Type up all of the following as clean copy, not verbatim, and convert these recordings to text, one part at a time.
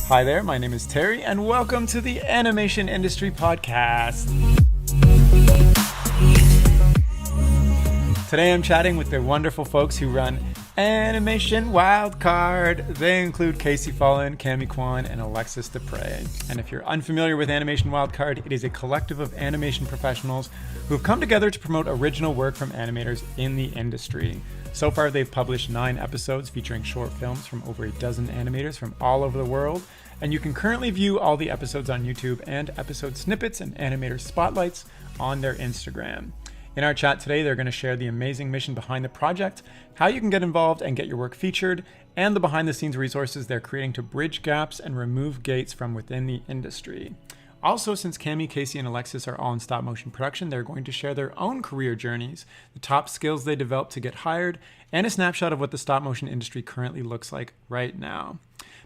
Hi there, my name is Terry, and welcome to the Animation Industry Podcast. Today I'm chatting with the wonderful folks who run Animation Wildcard. They include Follen, Cami Kwan, and Alexis Deprey. And if you're unfamiliar with Animation Wildcard, it is a collective of animation professionals who have come together to promote original work from animators in the industry. So far, they've published 9 episodes featuring short films from over a dozen animators from all over the world, and you can currently view all the episodes on YouTube and episode snippets and animator spotlights on their Instagram. In our chat today, they're going to share the amazing mission behind the project, how you can get involved and get your work featured, and the behind-the-scenes resources they're creating to bridge gaps and remove gates from within the industry. Also, since Cami, Casey, and Alexis are all in stop-motion production, they're going to share their own career journeys, the top skills they developed to get hired, and a snapshot of what the stop-motion industry currently looks like right now.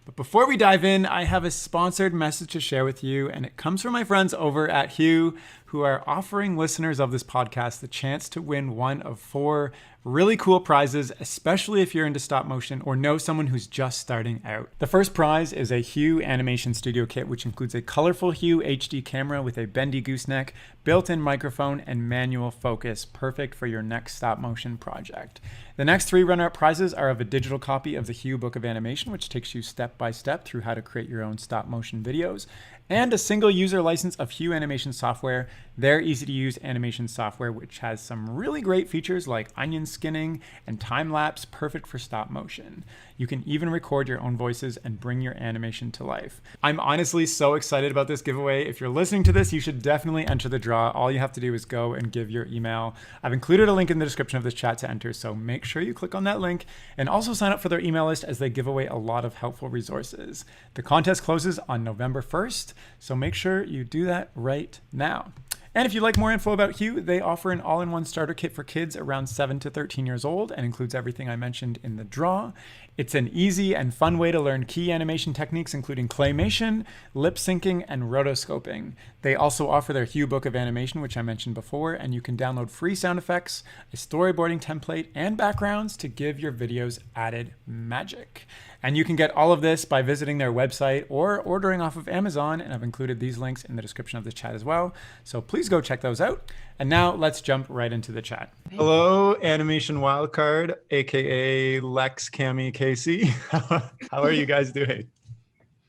But before we dive in, I have a sponsored message to share with you, and it comes from my friends over at HUE, who are offering listeners of this podcast the chance to win one of 4 really cool prizes, especially if you're into stop motion or know someone who's just starting out. The first prize is a HUE Animation Studio kit, which includes a colorful HUE HD camera with a bendy gooseneck, built-in microphone, and manual focus, perfect for your next stop motion project. The next 3 runner-up prizes are of a digital copy of the HUE Book of Animation, which takes you step by step through how to create your own stop motion videos, and a single user license of HUE Animation software, their easy-to-use animation software, which has some really great features like onion skinning and time-lapse, perfect for stop motion. You can even record your own voices and bring your animation to life. I'm honestly so excited about this giveaway. If you're listening to this, you should definitely enter the draw. All you have to do is go and give your email. I've included a link in the description of this chat to enter, so make sure you click on that link and also sign up for their email list as they give away a lot of helpful resources. The contest closes on November 1st, so make sure you do that right now. And if you'd like more info about HUE, they offer an all-in-one starter kit for kids around 7 to 13 years old and includes everything I mentioned in the draw. It's an easy and fun way to learn key animation techniques, including claymation, lip-syncing, and rotoscoping. They also offer their HUE Book of Animation, which I mentioned before, and you can download free sound effects, a storyboarding template, and backgrounds to give your videos added magic. And you can get all of this by visiting their website or ordering off of Amazon, and I've included these links in the description of the chat as well. So please go check those out. And now let's jump right into the chat. Hello, Animation Wildcard, aka Lex, Cami, Casey. How are you guys doing?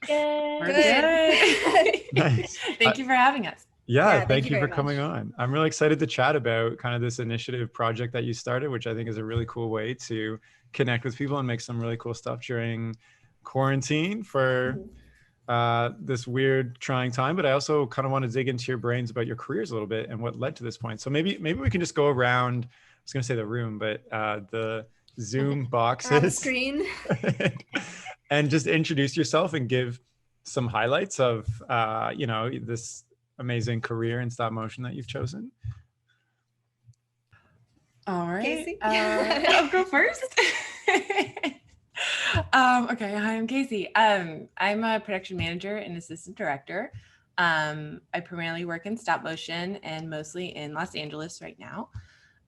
Good. We're good. Nice. Thank you for having us. Yeah, thank you for coming on. I'm really excited to chat about kind of this initiative project that you started, which I think is a really cool way to connect with people and make some really cool stuff during quarantine for this weird, trying time. But I also kind of want to dig into your brains about your careers a little bit and what led to this point. So maybe we can just go around, I was going to say the room, but the Zoom boxes. On screen. And just introduce yourself and give some highlights of, this amazing career in stop motion that you've chosen. All right. Casey? I'll go first. Okay. Hi, I'm Casey. I'm a production manager and assistant director. I primarily work in stop motion and mostly in Los Angeles right now.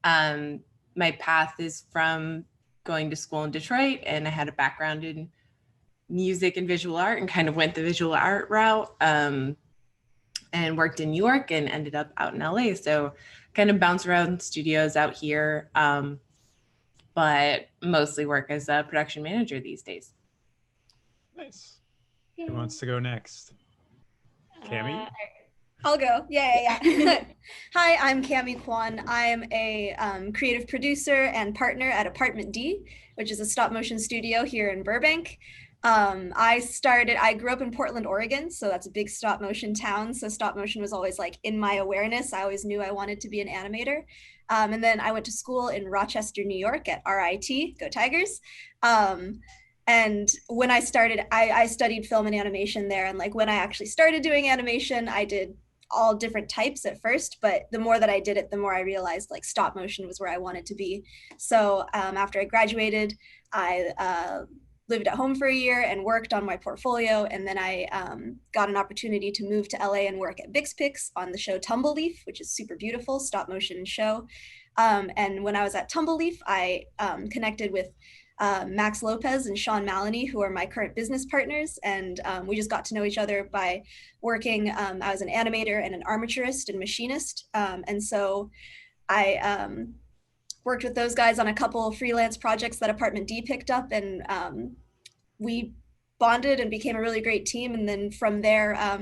My path is from going to school in Detroit, and I had a background in music and visual art and kind of went the visual art route, and worked in New York and ended up out in LA. So kind of bounce around studios out here, but mostly work as a production manager these days. Nice. Who wants to go next? Cami? I'll go. Yeah. Hi, I'm Cami Kwan. I'm a creative producer and partner at Apartment D, which is a stop motion studio here in Burbank. I grew up in Portland, Oregon, so that's a big stop motion town. So stop motion was always like in my awareness. I always knew I wanted to be an animator. And then I went to school in Rochester, New York at RIT, go Tigers. And when I started, I studied film and animation there. And like when I actually started doing animation, I did all different types at first, but the more that I did it, the more I realized like stop motion was where I wanted to be. So after I graduated, I lived at home for a year and worked on my portfolio. And then I got an opportunity to move to LA and work at Bixpix on the show Tumbleleaf, which is super beautiful stop motion show. And when I was at Tumbleleaf, I connected with Max Lopez and Sean Maloney, who are my current business partners. And we just got to know each other by working as an animator and an armaturist and machinist. And so I worked with those guys on a couple of freelance projects that Apartment D picked up, and we bonded and became a really great team. And then from there,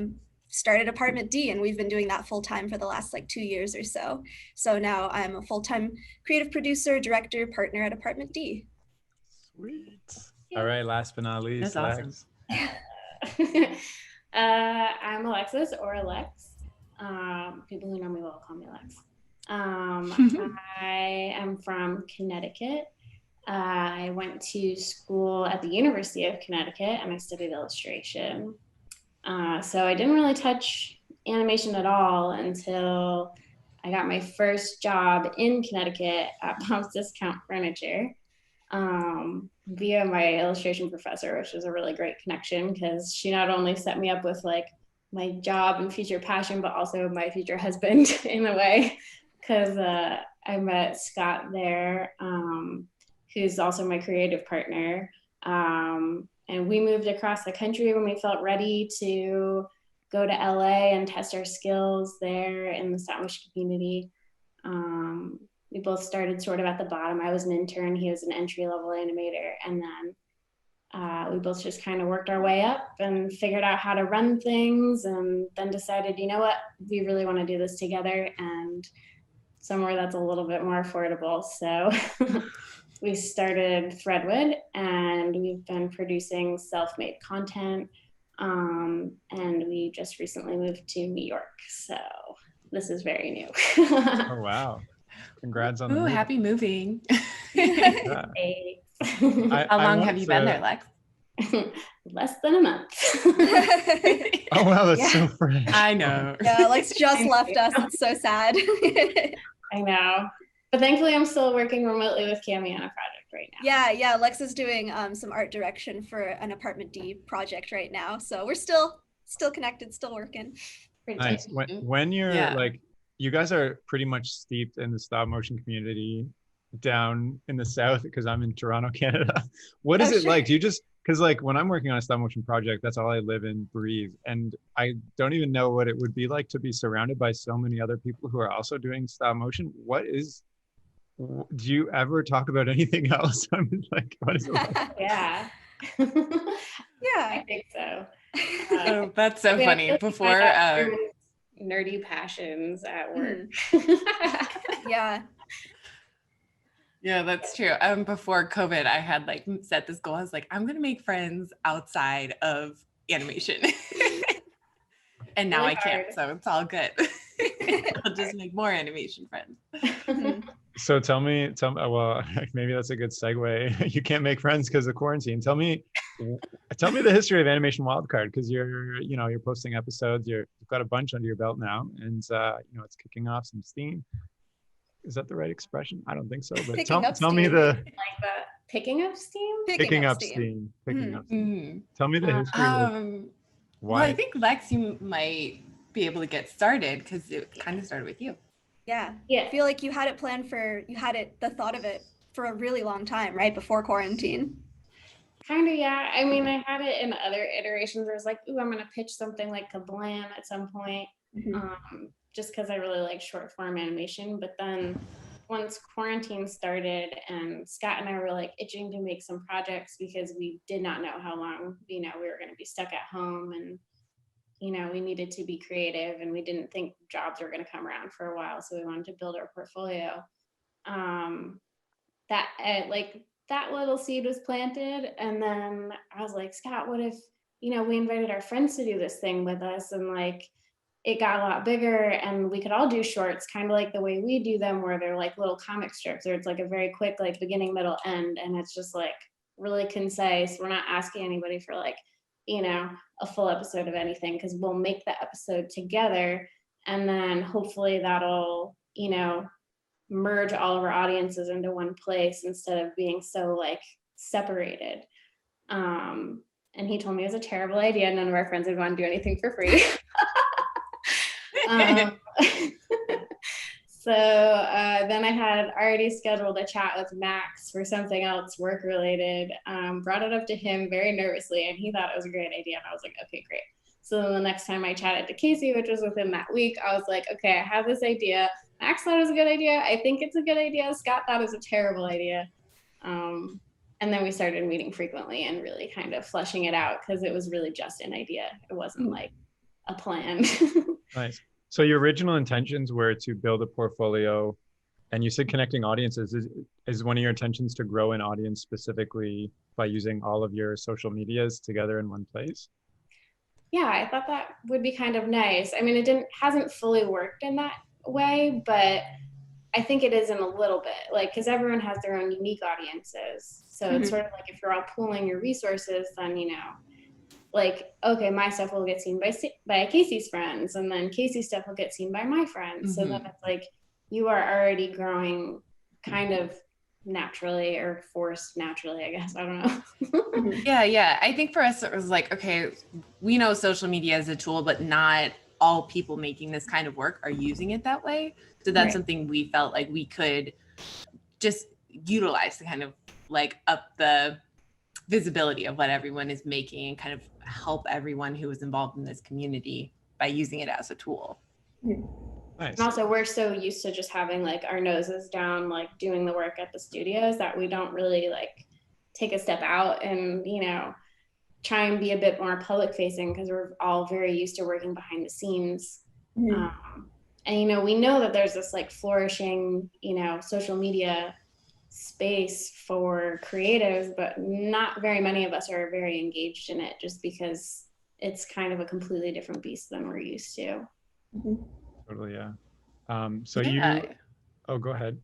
started Apartment D, and we've been doing that full time for the last like 2 years or so. So now I'm a full-time creative producer, director, partner at Apartment D. Sweet. All right, last but not least, That's Lex. awesome. I'm Alexis, or Alex. People who know me well call me Lex. I am from Connecticut. I went to school at the University of Connecticut, and I studied illustration. So I didn't really touch animation at all until I got my first job in Connecticut at Bob's Discount Furniture, via my illustration professor, which was a really great connection because she not only set me up with like my job and future passion, but also my future husband in a way, because I met Scott there, who's also my creative partner. And we moved across the country when we felt ready to go to LA and test our skills there in the stop motion community. We both started sort of at the bottom. I was an intern, he was an entry-level animator. And then we both just kind of worked our way up and figured out how to run things, and then decided, you know what, we really want to do this together and somewhere that's a little bit more affordable. So we started Threadwood, and we've been producing self-made content. And we just recently moved to New York. So this is very new. Oh, wow. Congrats on the Ooh, move. happy moving. Yeah. How long have you been there, Lex? Less than a month. Oh, wow, that's Yeah. so fresh. I know. Yeah, Lex just left us. It's so sad. I know. But thankfully, I'm still working remotely with Cami on a project right now. Yeah, Lex is doing some art direction for an Apartment D project right now. So we're still connected, still working. Pretty Nice. tight. When you're Yeah. like, you guys are pretty much steeped in the stop motion community down in the South, because I'm in Toronto, Canada. What is Oh, it sure. like? Do you just, because like when I'm working on a stop motion project, that's all I live and breathe. And I don't even know what it would be like to be surrounded by so many other people who are also doing stop motion. Do you ever talk about anything else? I'm like, what is it like? Yeah. Yeah. I think so. Oh, that's so I mean, I funny. feel like Before, I got everyone's nerdy passions at work. Yeah. yeah, that's true. Before COVID, I had like set this goal. I was like, I'm gonna make friends outside of animation. And now Really I can't, hard. so it's all good. I'll just make more animation friends. Mhm. So tell me, well, maybe that's a good segue. You can't make friends because of quarantine. Tell me the history of Animation Wildcard, because you're posting episodes. You've got a bunch under your belt now, and it's kicking off some steam. Is that the right expression? I don't think so. But Picking up tell me steam. the Like that. Picking up steam? picking up steam. Picking up steam. Mhm. Tell me the history of Well, why. I think Lex, you might be able to get started because it kind of started with you. Yeah. Yeah. I feel like you had the thought of it for a really long time, right? Before quarantine. Kind of, yeah. I mean, I had it in other iterations where I was like, ooh, I'm going to pitch something like Kablam at some point, just because I really like short form animation. But then once quarantine started, and Scott and I were like itching to make some projects because we did not know how long, we were going to be stuck at home, and we needed to be creative, and we didn't think jobs were going to come around for a while. So we wanted to build our portfolio. That little seed was planted. And then I was like, Scott, what if, we invited our friends to do this thing with us, and like, it got a lot bigger, and we could all do shorts, kind of like the way we do them, where they're like little comic strips, or it's like a very quick, like beginning, middle, end. And it's just like really concise. We're not asking anybody for like, a full episode of anything, because we'll make the episode together, and then hopefully that'll merge all of our audiences into one place instead of being so like separated. And he told me it was a terrible idea. None of our friends would want to do anything for free. So then I had already scheduled a chat with Max for something else work related. Brought it up to him very nervously, and he thought it was a great idea. And I was like, okay, great. So then the next time I chatted to Casey, which was within that week, I was like, okay, I have this idea. Max thought it was a good idea. I think it's a good idea. Scott thought it was a terrible idea. And then we started meeting frequently and really kind of fleshing it out, because it was really just an idea. It wasn't like a plan. Nice. So your original intentions were to build a portfolio, and you said connecting audiences. Is one of your intentions to grow an audience specifically by using all of your social medias together in one place? Yeah, I thought that would be kind of nice. I mean, it hasn't fully worked in that way, but I think it is in a little bit, like, because everyone has their own unique audiences. So it's sort of like if you're all pooling your resources, then, you know, like, okay, my stuff will get seen by Casey's friends, and then Casey's stuff will get seen by my friends. So then it's like you are already growing kind of naturally, or forced naturally, I guess. I don't know. Yeah. I think for us, it was like, okay, we know social media is a tool, but not all people making this kind of work are using it that way. So that's something we felt like we could just utilize to kind of like up the visibility of what everyone is making and kind of help everyone who is involved in this community by using it as a tool. Nice. And also, we're so used to just having like our noses down, like doing the work at the studios, that we don't really like take a step out and, you know, try and be a bit more public facing, because we're all very used to working behind the scenes. And, you know, we know that there's this like flourishing, you know, social media space for creatives, but not very many of us are very engaged in it, just because it's kind of a completely different beast than we're used to. Totally, yeah. Oh, go ahead.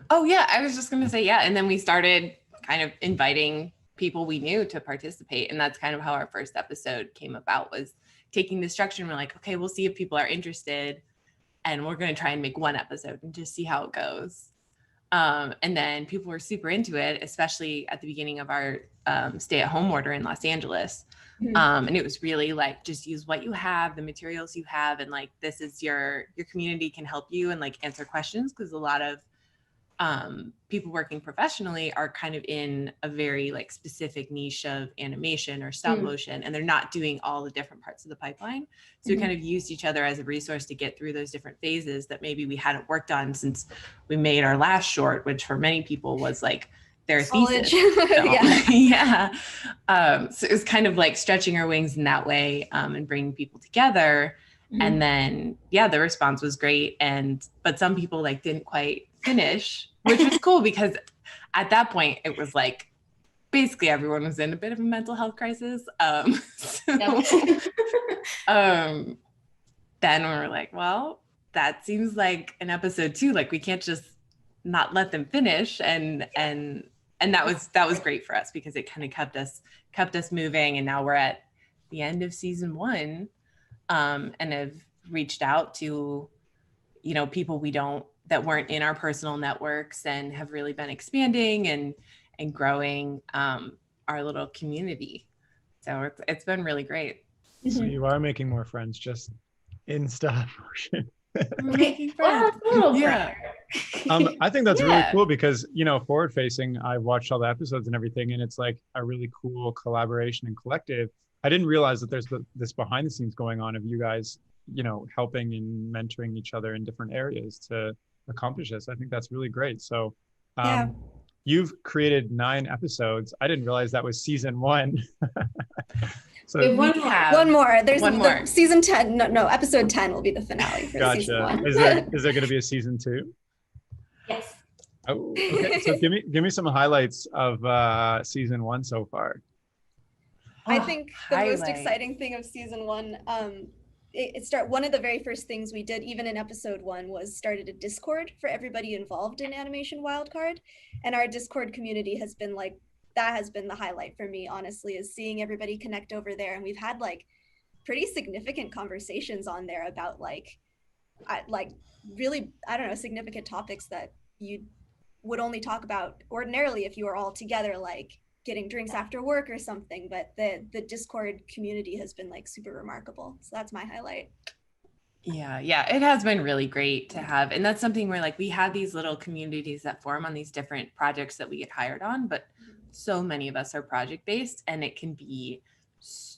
Oh yeah, I was just gonna say, yeah. And then we started kind of inviting people we knew to participate. And that's kind of how our first episode came about, was taking the structure and we're like, okay, we'll see if people are interested, and we're gonna try and make one episode and just see how it goes. And then people were super into it, especially at the beginning of our stay-at-home order in Los Angeles. And it was really like, just use what you have, the materials you have, and like, this is your community can help you and like answer questions, because a lot of people working professionally are kind of in a very like specific niche of animation or stop motion, and they're not doing all the different parts of the pipeline. So we kind of used each other as a resource to get through those different phases that maybe we hadn't worked on since we made our last short, which for many people was like their thesis. Yeah. So it was kind of like stretching our wings in that way, and bringing people together. And then, yeah, the response was great. But some people like didn't quite finish, which was cool, because at that point it was like basically everyone was in a bit of a mental health crisis. Then we were like, well, that seems like an episode 2. Like, we can't just not let them finish. And that was great for us, because it kind of kept us moving. And now we're at the end of season 1, and have reached out to, you know, people that weren't in our personal networks, and have really been expanding and growing our little community. So it's been really great. So you are making more friends just in stop motion. We're making friends. I think that's really cool, because, you know, forward facing, I've watched all the episodes and everything, and it's like a really cool collaboration and collective. I didn't realize that there's this behind the scenes going on of you guys, you know, helping and mentoring each other in different areas to accomplish this. I think that's really great. So you've created 9 episodes. I didn't realize that was season 1. So one more. There's one more. Season 10. No, episode 10 will be the finale for season 1. Is there going to be a season 2? Yes. Oh, okay. So give me some highlights of season 1 so far. I think the most exciting thing of season 1, one of the very first things we did, even in episode 1, was started a Discord for everybody involved in Animation Wildcard. And our Discord community has been like, that has been the highlight for me, honestly, is seeing everybody connect over there. And we've had like pretty significant conversations on there about really, I don't know, significant topics that you would only talk about ordinarily if you were all together, like getting drinks after work or something. But the Discord community has been like super remarkable. So that's my highlight. Yeah, it has been really great to have. And that's something where like we have these little communities that form on these different projects that we get hired on, but so many of us are project based, and it can be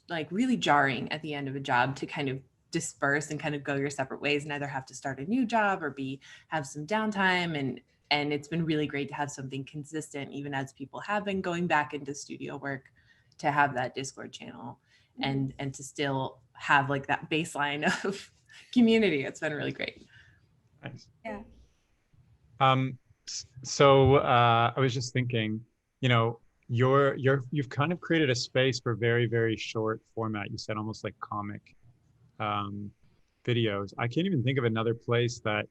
like really jarring at the end of a job to kind of disperse and kind of go your separate ways and either have to start a new job or have some downtime. And it's been really great to have something consistent, even as people have been going back into studio work, to have that Discord channel and to still have like that baseline of community. It's been really great. Nice. Yeah. So I was just thinking, you know, you've kind of created a space for very, very short format. You said almost like comic videos. I can't even think of another place that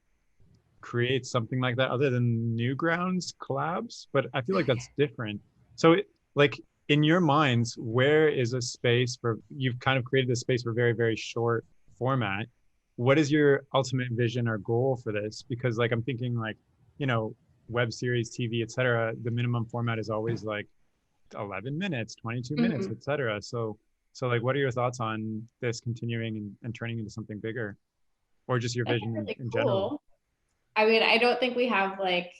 creates something like that other than Newgrounds collabs, but I feel like that's different. So like in your minds, where is a space for, you've kind of created this space for very, very short format. What is your ultimate vision or goal for this? Because like, I'm thinking like, you know, web series, TV, etc. The minimum format is always like 11 minutes, 22 minutes, etc. So like, what are your thoughts on this continuing and turning into something bigger, or just your vision really in cool. general? I mean, I don't think we have like,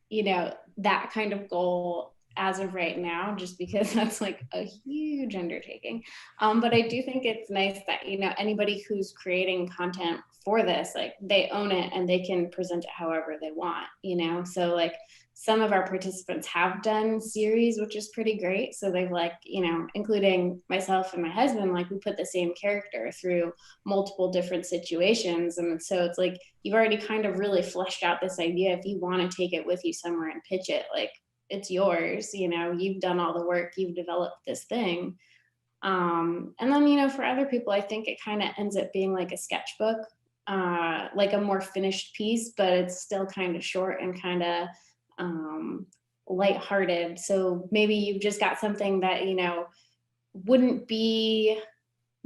you know, that kind of goal as of right now, just because that's like a huge undertaking. But I do think it's nice that, you know, anybody who's creating content for this, like they own it and they can present it however they want, you know? So like some of our participants have done series, which is pretty great. So they've like, you know, including myself and my husband, like we put the same character through multiple different situations. And so it's like, you've already kind of really fleshed out this idea. If you want to take it with you somewhere and pitch it, like it's yours, you know, you've done all the work, you've developed this thing. And then, you know, for other people, I think it kind of ends up being like a sketchbook, like a more finished piece, but it's still kind of short and kind of lighthearted. So maybe you've just got something that, you know, wouldn't be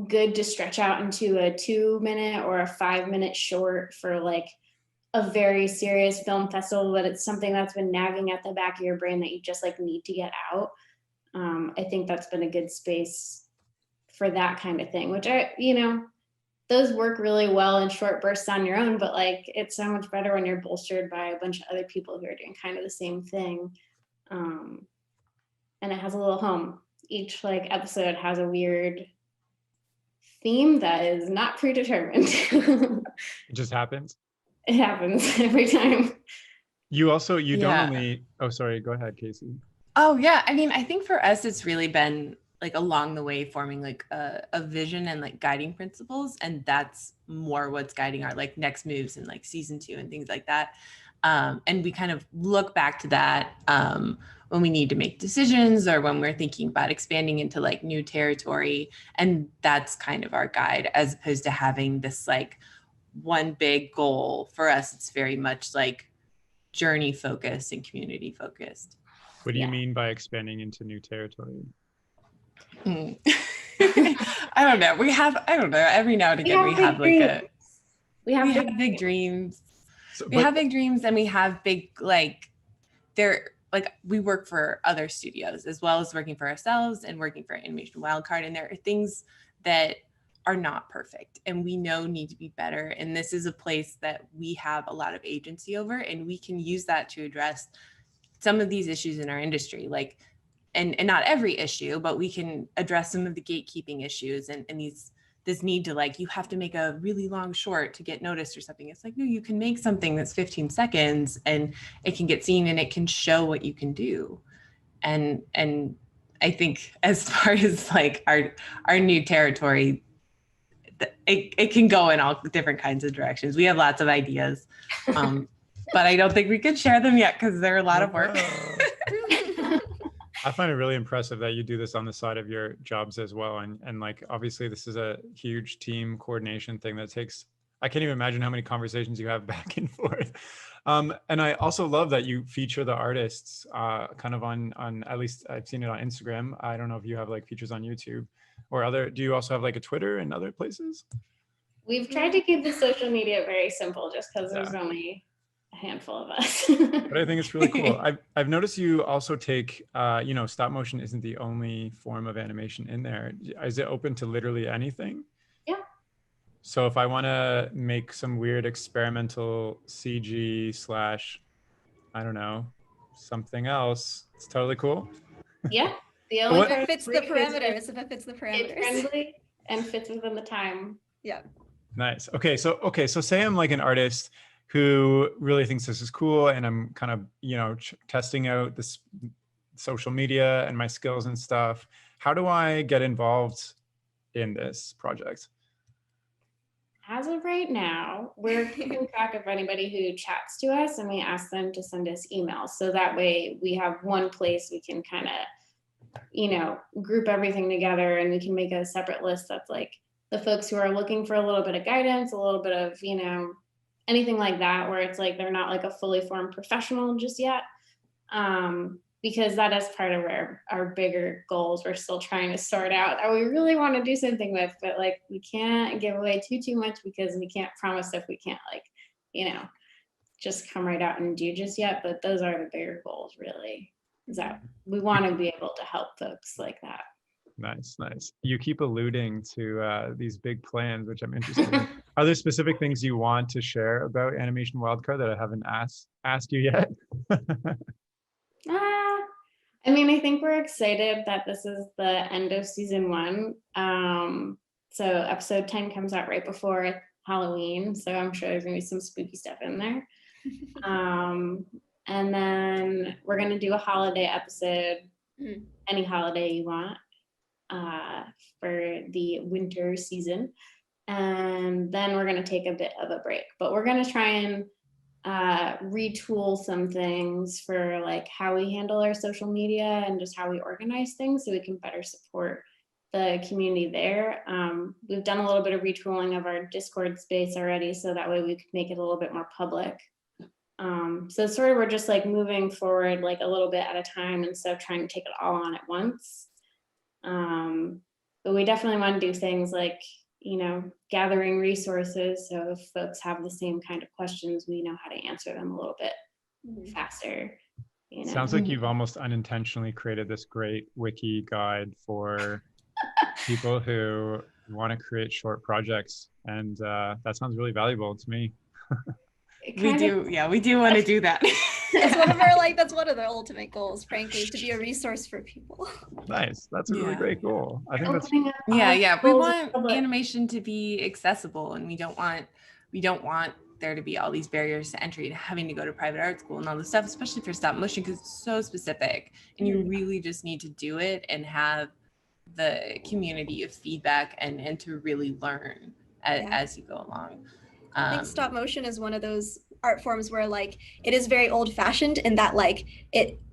good to stretch out into a 2-minute or a 5-minute short for like a very serious film festival, but it's something that's been nagging at the back of your brain that you just like need to get out. I think that's been a good space for that kind of thing, which you know, those work really well in short bursts on your own, but like it's so much better when you're bolstered by a bunch of other people who are doing kind of the same thing. And it has a little home. Each like episode has a weird theme that is not predetermined. It just happens. It happens every time. You don't only, oh, sorry, go ahead, Casey. Oh yeah. I mean, I think for us, it's really been like along the way forming like a vision and like guiding principles. And that's more what's guiding our like next moves in like season 2 and things like that. And we kind of look back to that when we need to make decisions or when we're thinking about expanding into like new territory. And that's kind of our guide, as opposed to having this like one big goal. For us, it's very much like journey focused and community focused. What do you mean by expanding into new territory? I don't know. Every now and again we have like we have big dreams. We have big dreams, and we have big like we work for other studios as well as working for ourselves and working for Animation Wildcard, and there are things that are not perfect and we know need to be better. And this is a place that we have a lot of agency over, and we can use that to address some of these issues in our industry, like, and not every issue, but we can address some of the gatekeeping issues and this need to like, you have to make a really long short to get noticed or something. It's like, no, you can make something that's 15 seconds and it can get seen and it can show what you can do. And I think as far as like our new territory, it can go in all different kinds of directions. We have lots of ideas, but I don't think we can share them yet because they're a lot of work. I find it really impressive that you do this on the side of your jobs as well. And like, obviously this is a huge team coordination thing that takes, I can't even imagine how many conversations you have back and forth. And I also love that you feature the artists kind of on, at least I've seen it on Instagram. I don't know if you have like features on YouTube or do you also have like a Twitter and other places? We've tried to keep the social media very simple just because there's only a handful of us. But I think it's really cool. I've noticed you also take, you know, stop motion isn't the only form of animation in there. Is it open to literally anything? Yeah. So if I want to make some weird experimental CG slash, I don't know, something else, it's totally cool. Yeah. The But only what- If part it fits the parameters, if it fits the kid parameters. friendly and fits within the time. Yeah. Nice. So say I'm like an artist who really thinks this is cool, and I'm kind of, testing out this social media and my skills and stuff. How do I get involved in this project? As of right now, we're keeping track of anybody who chats to us, and we ask them to send us emails. So that way we have one place we can kind of, group everything together, and we can make a separate list that's like the folks who are looking for a little bit of guidance, a little bit of, anything like that, where it's like they're not like a fully formed professional just yet. Because that is part of our bigger goals we're still trying to sort out that we really want to do something with, but like we can't give away too much because we can't promise if we can't just come right out and do just yet. But those are the bigger goals, really, is that we want to be able to help folks like that. Nice. You keep alluding to these big plans, which I'm interested in. Are there specific things you want to share about Animation Wildcard that I haven't asked you yet? I think we're excited that this is the end of season 1. So episode 10 comes out right before Halloween. So I'm sure there's gonna be some spooky stuff in there. And then we're gonna do a holiday episode, any holiday you want, for the winter season. And then we're gonna take a bit of a break, but we're gonna try and retool some things for like how we handle our social media and just how we organize things so we can better support the community there. We've done a little bit of retooling of our Discord space already, so that way we could make it a little bit more public. So sort of we're just like moving forward like a little bit at a time instead of trying to take it all on at once. But we definitely want to do things like, gathering resources. So if folks have the same kind of questions, we know how to answer them a little bit faster. Sounds like you've almost unintentionally created this great wiki guide for people who want to create short projects. And that sounds really valuable to me. We do want to do that. That's one of the ultimate goals, frankly, is to be a resource for people. Nice. That's a really great goal. I think that's we want animation to be accessible, and we don't want there to be all these barriers to entry and having to go to private art school and all this stuff, especially for stop motion, because it's so specific and you really just need to do it and have the community of feedback and to really learn as you go along. I think stop motion is one of those art forms where like it is very old fashioned in that like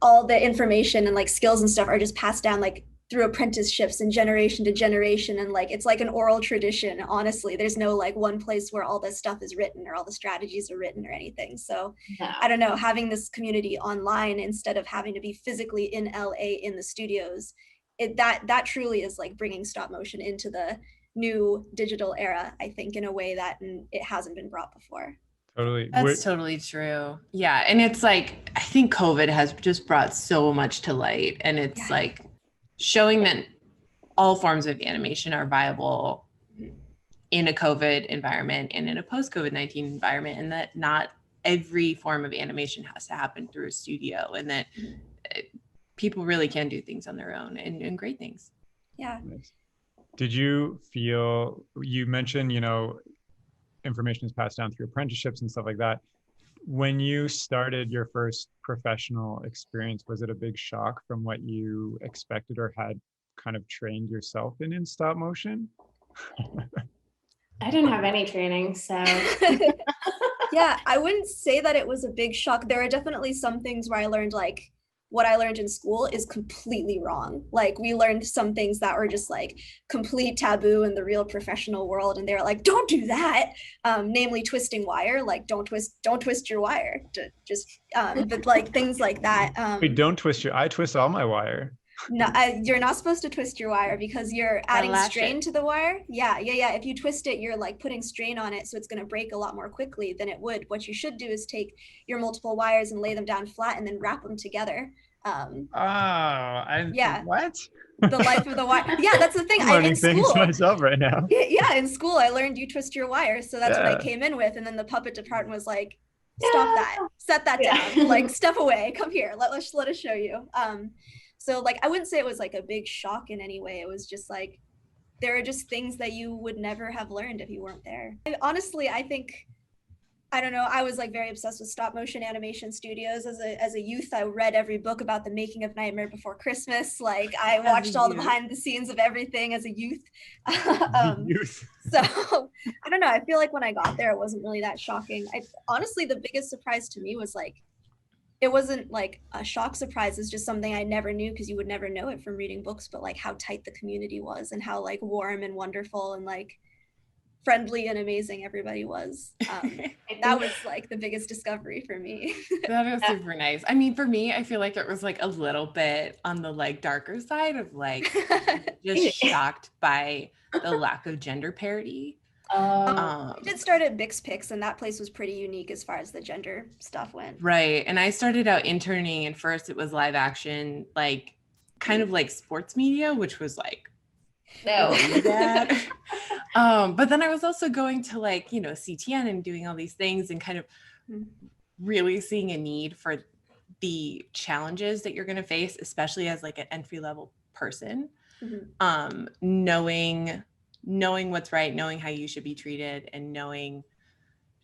all the information and like skills and stuff are just passed down like through apprenticeships and generation to generation, and like it's like an oral tradition. Honestly, there's no like one place where all this stuff is written or all the strategies are written or anything. So I don't know, having this community online instead of having to be physically in LA in the studios, that truly is like bringing stop motion into the new digital era, I think, in a way that it hasn't been brought before. Totally. That's totally true. Yeah. And it's like, I think COVID has just brought so much to light, and it's like showing that all forms of animation are viable in a COVID environment and in a post-COVID-19 environment, and that not every form of animation has to happen through a studio, and that people really can do things on their own and great things. Yeah. Did you feel, you mentioned, information is passed down through apprenticeships and stuff like that. When you started your first professional experience, was it a big shock from what you expected or had kind of trained yourself in stop motion? I didn't have any training, so. Yeah, I wouldn't say that it was a big shock. There are definitely some things where I learned like what I learned in school is completely wrong. Like we learned some things that were just like complete taboo in the real professional world, and they were like, don't do that. Namely twisting wire, like don't twist your wire. But like things like that. Wait, don't twist I twist all my wire. No, you're not supposed to twist your wire because you're adding strain to the wire. Yeah. If you twist it, you're like putting strain on it, so it's going to break a lot more quickly than it would. What you should do is take your multiple wires and lay them down flat and then wrap them together. Yeah, what? the life of the wire. Yeah, that's the thing. I'm In learning things school, myself right now. yeah, in school I learned you twist your wires, so that's what I Yeah. came in with, and then the puppet department was like, stop that, set that Yeah. down, like step away, come here, let us show you. So like I wouldn't say it was like a big shock in any way. It was just like there are just things that you would never have learned if you weren't there. Honestly, I think, I don't know, I was like very obsessed with stop motion animation studios as a youth. I read every book about the making of Nightmare Before Christmas. Like I watched all the behind the scenes of everything as a youth. Youth. So I don't know. I feel like when I got there, it wasn't really that shocking. Honestly, the biggest surprise to me was like, it wasn't like a shock surprise. It's just something I never knew, because you would never know it from reading books, but like how tight the community was and how like warm and wonderful and like friendly and amazing everybody was. That was like the biggest discovery for me. That is super nice. I mean, for me, I feel like it was like a little bit on the like darker side of like just shocked by the lack of gender parity. I did start at Bixpix, and that place was pretty unique as far as the gender stuff went. Right. And I started out interning, and first it was live action, like kind of like sports media, which was like really bad. But then I was also going to like, you know, CTN and doing all these things and kind of really seeing a need for the challenges that you're going to face, especially as like an entry level person. Knowing what's right, knowing how you should be treated, and knowing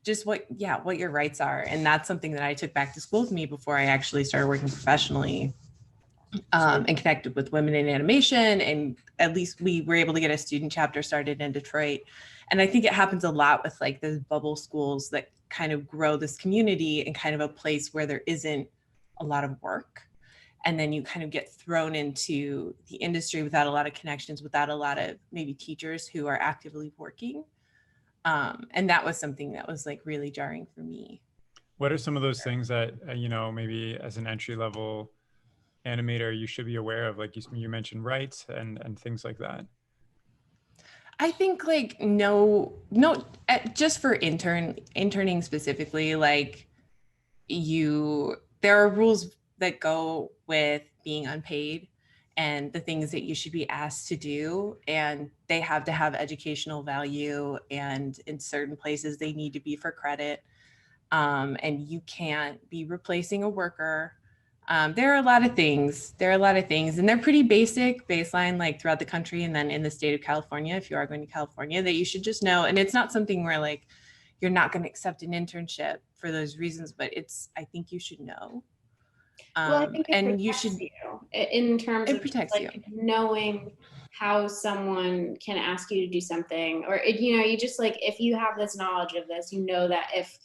just what your rights are. And that's something that I took back to school with me before I actually started working professionally, and connected with women in animation. And at least we were able to get a student chapter started in Detroit. And I think it happens a lot with like those bubble schools that kind of grow this community in kind of a place where there isn't a lot of work. And then you kind of get thrown into the industry without a lot of connections, without a lot of maybe teachers who are actively working. And that was something that was like really jarring for me. What are some of those things that, you know, maybe as an entry level animator, you should be aware of? Like you mentioned rights and things like that. I think like, just for interning specifically, like there are rules that go with being unpaid and the things that you should be asked to do. And they have to have educational value, and in certain places they need to be for credit. And you can't be replacing a worker. There are a lot of things, and they're pretty baseline, like throughout the country. And then in the state of California, if you are going to California, that you should just know. And it's not something where like, you're not going to accept an internship for those reasons, but I think you should know. Well, I think and you should, in terms it of protects like you. knowing how someone can ask you to do something, or you know, you just like, if you have this knowledge of this, you know that if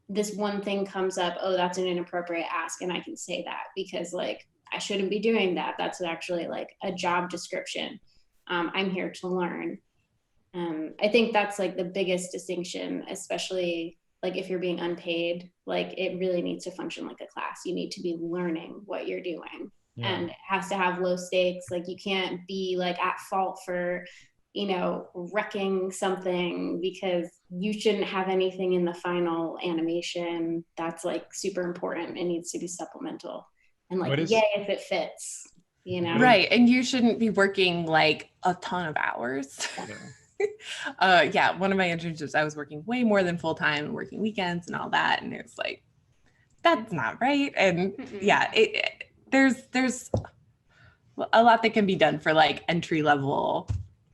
this one thing comes up, oh, that's an inappropriate ask, and I can say that because like I shouldn't be doing that. That's actually like a job description. I'm here to learn. I think that's like the biggest distinction, especially like if you're being unpaid. Like it really needs to function like a class. You need to be learning what you're doing. Yeah. And it has to have low stakes. Like you can't be like at fault for, you know, wrecking something, because you shouldn't have anything in the final animation that's like super important. It needs to be supplemental, and like yay if it fits, you know. Right. And you shouldn't be working like a ton of hours. Yeah. One of my internships, I was working way more than full time and working weekends and all that, and it's like, that's not right. And yeah, there's a lot that can be done for like entry level.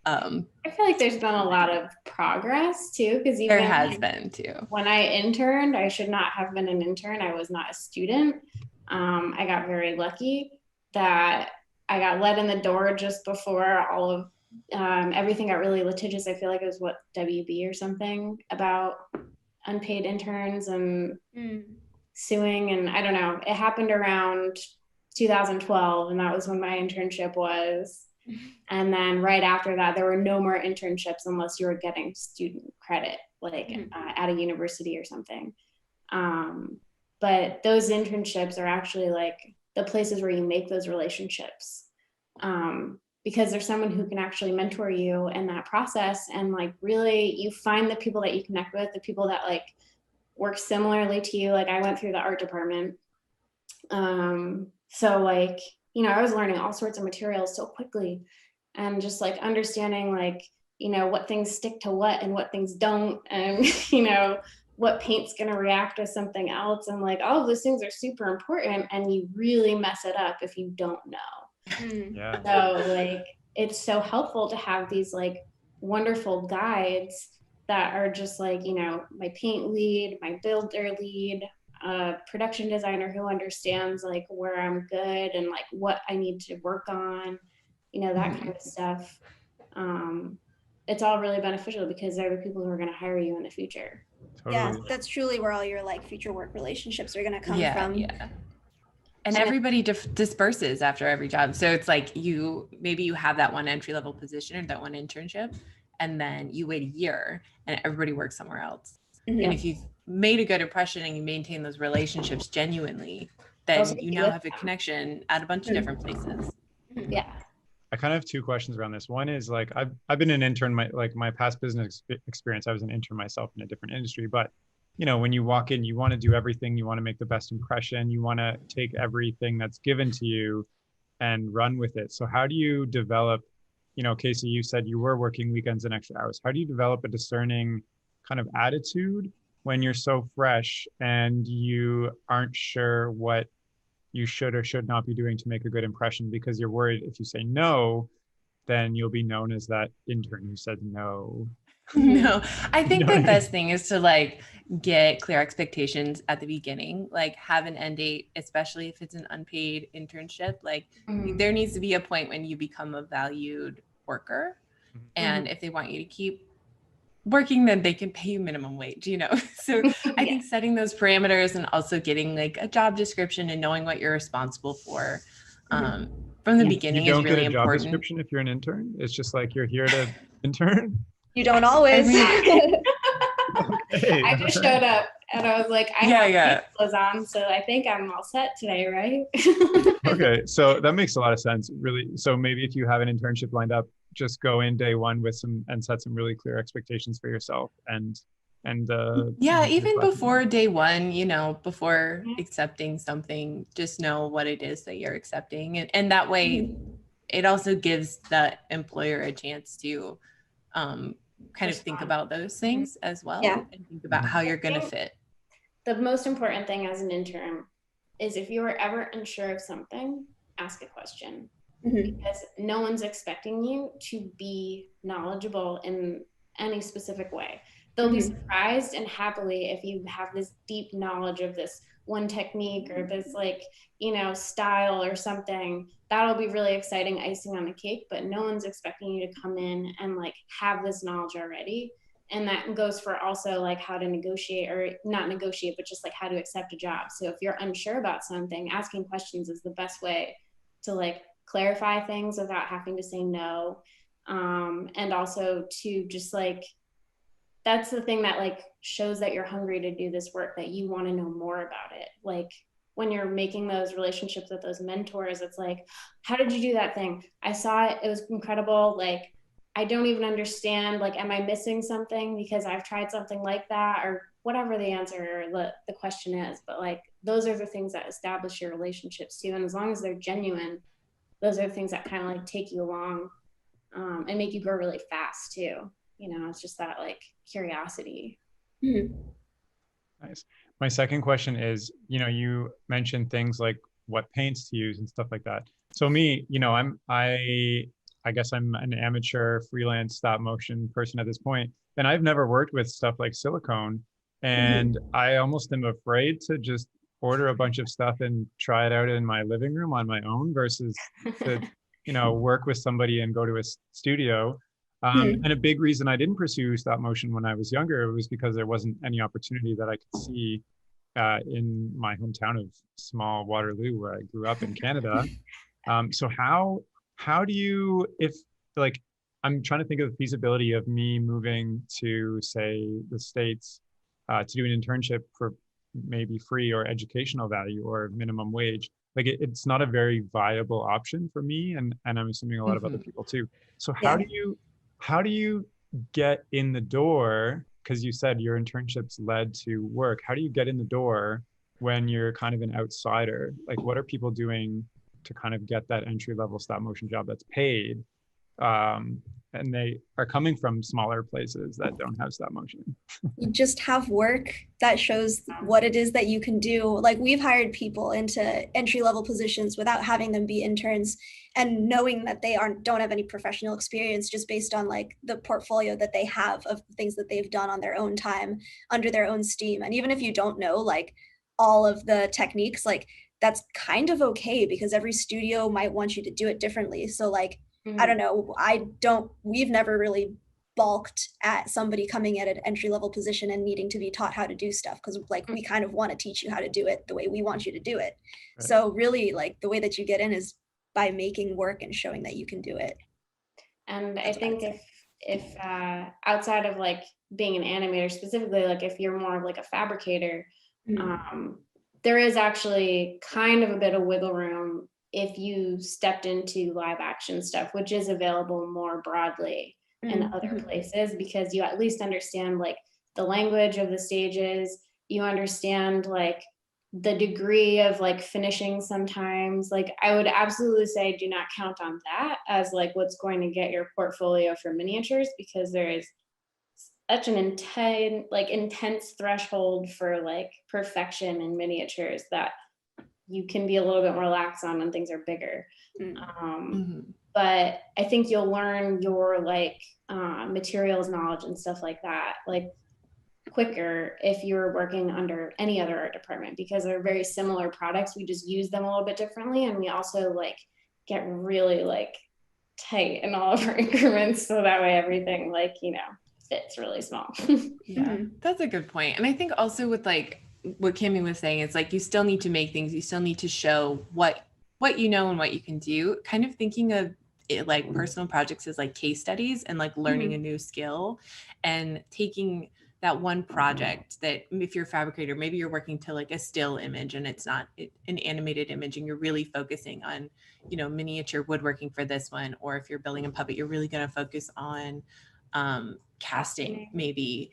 I feel like there's been a lot of progress too, because there has been too. When I interned, I should not have been an intern. I was not a student. I got very lucky that I got let in the door just before all of everything got really litigious. I feel like it was WB or something about unpaid interns and suing, and I don't know. It happened around 2012, and that was when my internship was. And then right after that, there were no more internships unless you were getting student credit, like at a university or something. But those internships are actually like the places where you make those relationships, because there's someone who can actually mentor you in that process. And like really you find the people that you connect with, the people that like work similarly to you. Like I went through the art department. So like, you know, I was learning all sorts of materials so quickly, and just like understanding like, you know, what things stick to what and what things don't, and you know, what paint's going to react with something else, and like all of those things are super important, and you really mess it up if you don't know. Yeah. So like it's so helpful to have these like wonderful guides that are just like, you know, my paint lead, my builder lead, production designer who understands like where I'm good and like what I need to work on, you know, that kind of stuff. It's all really beneficial because they're the people who are going to hire you in the future. Yeah, Totally. that's truly where all your like future work relationships are going to come Yeah, from. yeah. And So- everybody disperses after every job. So it's like maybe you have that one entry level position or that one internship, and then you wait a year and everybody works somewhere else. Mhm. And if you've made a good impression and you maintain those relationships genuinely, They'll then stick you you now with have a them. connection at a bunch of different places. Yeah. I kind of have two questions around this. One is like I've been an intern, my past business experience. I was an intern myself in a different industry, but you know, when you walk in, you want to do everything. You want to make the best impression. You want to take everything that's given to you and run with it. So how do you develop? You know, Casey, you said you were working weekends and extra hours. How do you develop a discerning kind of attitude when you're so fresh and you aren't sure what you should or should not be doing to make a good impression because you're worried if you say no, then you'll be known as that intern who said no. No, I think You know what the I best thing is to like get clear expectations at the beginning, like have an end date, especially if it's an unpaid internship. Like there needs to be a point when you become a valued worker. And if they want you to keep working, then they can pay you minimum wage, you know? So I think setting those parameters and also getting like a job description and knowing what you're responsible for from the beginning You is don't really get a job important. description if you're an intern. It's just like you're here to intern. You don't always. Okay. I just showed up and I was like, I have clothes on, so I think I'm all set today, right? Okay, so that makes a lot of sense, really. So maybe if you have an internship lined up, just go in day one with some and set some really clear expectations for yourself and even before day one, you know, before accepting something, just know what it is that you're accepting, and that way it also gives the employer a chance to kind of think about those things as well and think about how you're going to fit. The most important thing as an intern is if you are ever unsure of something, ask a question. Because no one's expecting you to be knowledgeable in any specific way. They'll be surprised and happily if you have this deep knowledge of this one technique or this like, you know, style or something. That'll be really exciting icing on the cake, but no one's expecting you to come in and like have this knowledge already. And that goes for also like how to negotiate, or not negotiate, but just like how to accept a job. So if you're unsure about something, asking questions is the best way to like clarify things without having to say no. And also to just like, that's the thing that like shows that you're hungry to do this work, that you want to know more about it. Like when you're making those relationships with those mentors, it's like, how did you do that thing? I saw it, it was incredible. Like, I don't even understand, like, am I missing something because I've tried something like that, or whatever the answer or the question is. But like, those are the things that establish your relationships too. And as long as they're genuine, those are the things that kind of like take you along and make you grow really fast too. You know, it's just that like curiosity. Nice. My second question is, you know, you mentioned things like what paints to use and stuff like that. So me, you know, I guess I'm an amateur freelance stop motion person at this point, and I've never worked with stuff like silicone, and I almost am afraid to just order a bunch of stuff and try it out in my living room on my own versus to, you know, work with somebody and go to a studio. And a big reason I didn't pursue stop motion when I was younger was because there wasn't any opportunity that I could see in my hometown of small Waterloo, where I grew up in Canada. So how do you, if like, I'm trying to think of the feasibility of me moving to, say, the States to do an internship for maybe free or educational value or minimum wage. Like it's not a very viable option for me, and I'm assuming a lot of other people too. So how do you get in the door? Because you said your internships led to work. How do you get in the door when you're kind of an outsider? Like, what are people doing to kind of get that entry level stop motion job that's paid? And they are coming from smaller places that don't have stop motion. You just have work that shows what it is that you can do. Like, we've hired people into entry level positions without having them be interns, and knowing that they don't have any professional experience, just based on like the portfolio that they have of things that they've done on their own time under their own steam. And even if you don't know like all of the techniques, like that's kind of okay, because every studio might want you to do it differently. So like, I don't know, we've never really balked at somebody coming at an entry level position and needing to be taught how to do stuff, because like we kind of want to teach you how to do it the way we want you to do it. Right. So really, like, the way that you get in is by making work and showing that you can do it. And I think if outside of like being an animator specifically, like if you're more of like a fabricator, there is actually kind of a bit of wiggle room if you stepped into live action stuff, which is available more broadly in other places, because you at least understand like the language of the stages, you understand like the degree of like finishing sometimes. Like, I would absolutely say do not count on that as like what's going to get your portfolio for miniatures, because there is such an intense threshold for like perfection in miniatures that you can be a little bit more lax on when things are bigger. But I think you'll learn your like materials knowledge and stuff like that like quicker if you're working under any other art department, because they're very similar products. We just use them a little bit differently, and we also like get really like tight in all of our increments, so that way everything like, you know, fits really small. Yeah, that's a good point. And I think also with like what Cami was saying, it's like you still need to make things, you still need to show what you know and what you can do. Kind of thinking of it like personal projects as like case studies and like learning a new skill, and taking that one project that if you're a fabricator, maybe you're working to like a still image and it's not an animated image, and you're really focusing on, you know, miniature woodworking for this one. Or if you're building a puppet, you're really going to focus on casting maybe,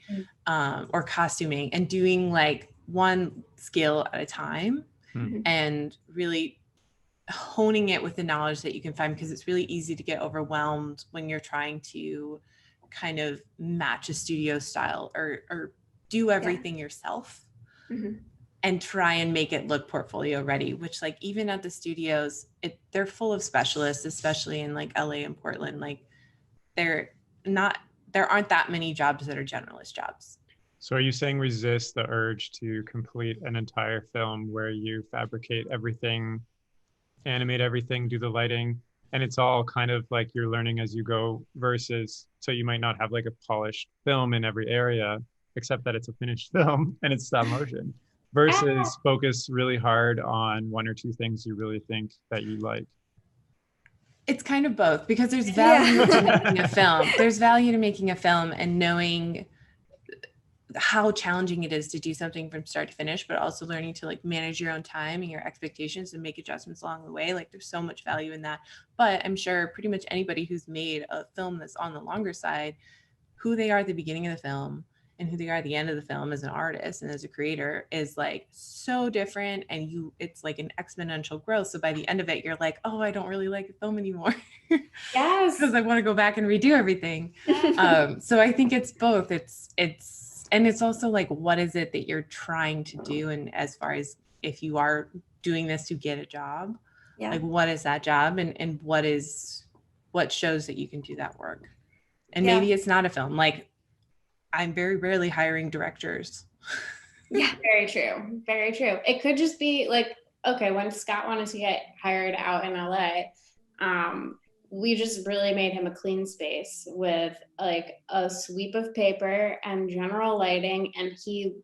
or costuming, and doing like one skill at a time and really honing it with the knowledge that you can find, because it's really easy to get overwhelmed when you're trying to kind of match a studio style or do everything yourself and try and make it look portfolio ready, which like even at the studios, they're full of specialists, especially in like LA and Portland. Like there aren't that many jobs that are generalist jobs. So are you saying resist the urge to complete an entire film where you fabricate everything, animate everything, do the lighting, and it's all kind of like you're learning as you go, versus, so you might not have like a polished film in every area, except that it's a finished film and it's stop motion, versus focus really hard on one or two things you really think that you like? It's kind of both, because there's value to making a film. There's value to making a film and knowing how challenging it is to do something from start to finish, but also learning to like manage your own time and your expectations and make adjustments along the way. Like there's so much value in that. But I'm sure pretty much anybody who's made a film that's on the longer side, who they are at the beginning of the film and who they are at the end of the film as an artist and as a creator is like so different, and it's like an exponential growth. So by the end of it, you're like, oh, I don't really like a film anymore. Yes. Because I want to go back and redo everything. So I think it's both. And it's also like, what is it that you're trying to do? And as far as if you are doing this to get a job, like what is that job, and what shows that you can do that work? And maybe it's not a film. Like I'm very rarely hiring directors. Yeah, very true. Very true. It could just be like, okay, when Scott wanted to get hired out in LA, we just really made him a clean space with like a sweep of paper and general lighting. And he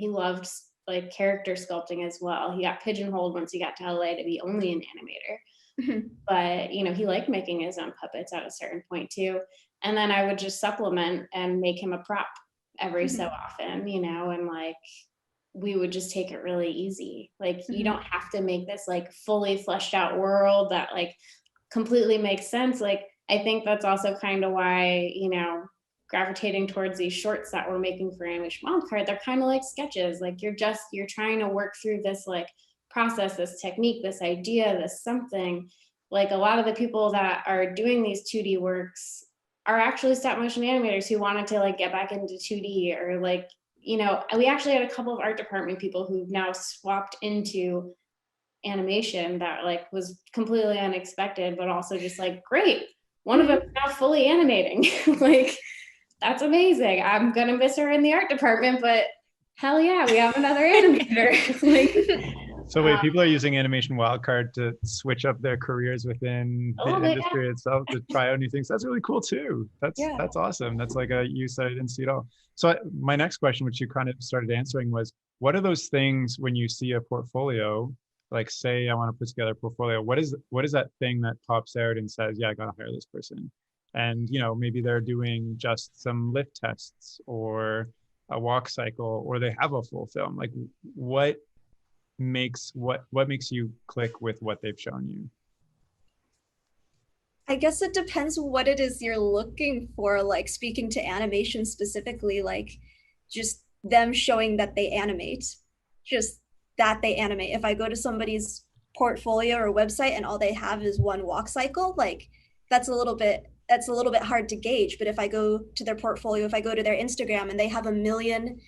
loved like character sculpting as well. He got pigeonholed once he got to LA to be only an animator. But, you know, he liked making his own puppets at a certain point too. And then I would just supplement and make him a prop every so often, you know, and like we would just take it really easy. Like you don't have to make this like fully fleshed out world that like completely makes sense. Like I think that's also kind of why, you know, gravitating towards these shorts that we're making for Animation Wildcard, they're kind of like sketches. Like you're trying to work through this like process, this technique, this idea, this something. Like a lot of the people that are doing these 2D works are actually stop motion animators who wanted to like get back into 2D, or like, you know, we actually had a couple of art department people who've now swapped into animation that like was completely unexpected, but also just like, great, one of them is now fully animating. Like, that's amazing. I'm gonna miss her in the art department, but hell yeah, we have another animator. Like, so wait, people are using Animation Wildcard to switch up their careers within the industry itself to try out new things. That's really cool too. That's awesome. That's like a use that I didn't see at all. So my next question, which you kind of started answering, was what are those things when you see a portfolio, like say I want to put together a portfolio, what is that thing that pops out and says, yeah, I gotta hire this person? And you know, maybe they're doing just some lift tests or a walk cycle, or they have a full film. Like what makes you click with what they've shown you? I guess it depends what it is you're looking for. Like speaking to animation specifically, like just them showing that they animate, just that they animate. If I go to somebody's portfolio or website and all they have is one walk cycle, like that's a little bit hard to gauge. But if I go to their portfolio, if I go to their Instagram and they have a million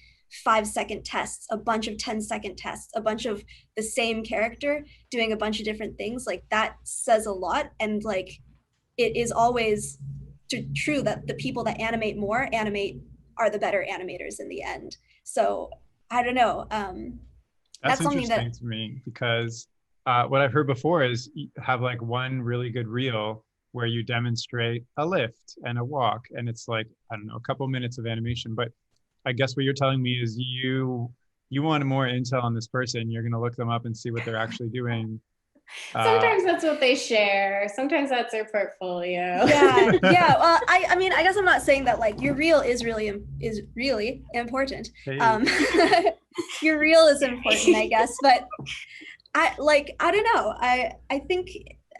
5-second tests, a bunch of 10-second tests, a bunch of the same character doing a bunch of different things, like that says a lot. And like it is always true that the people that animate more are the better animators in the end. So I don't know. That's interesting to me, because what I've heard before is you have like one really good reel where you demonstrate a lift and a walk, and it's like, I don't know, a couple minutes of animation. But I guess what you're telling me is you want more intel on this person. You're going to look them up and see what they're actually doing. Sometimes that's what they share. Sometimes that's their portfolio. Yeah. Well, I mean, I guess I'm not saying that like your reel is really important. Hey. Your reel is important, I guess, but I don't know. I think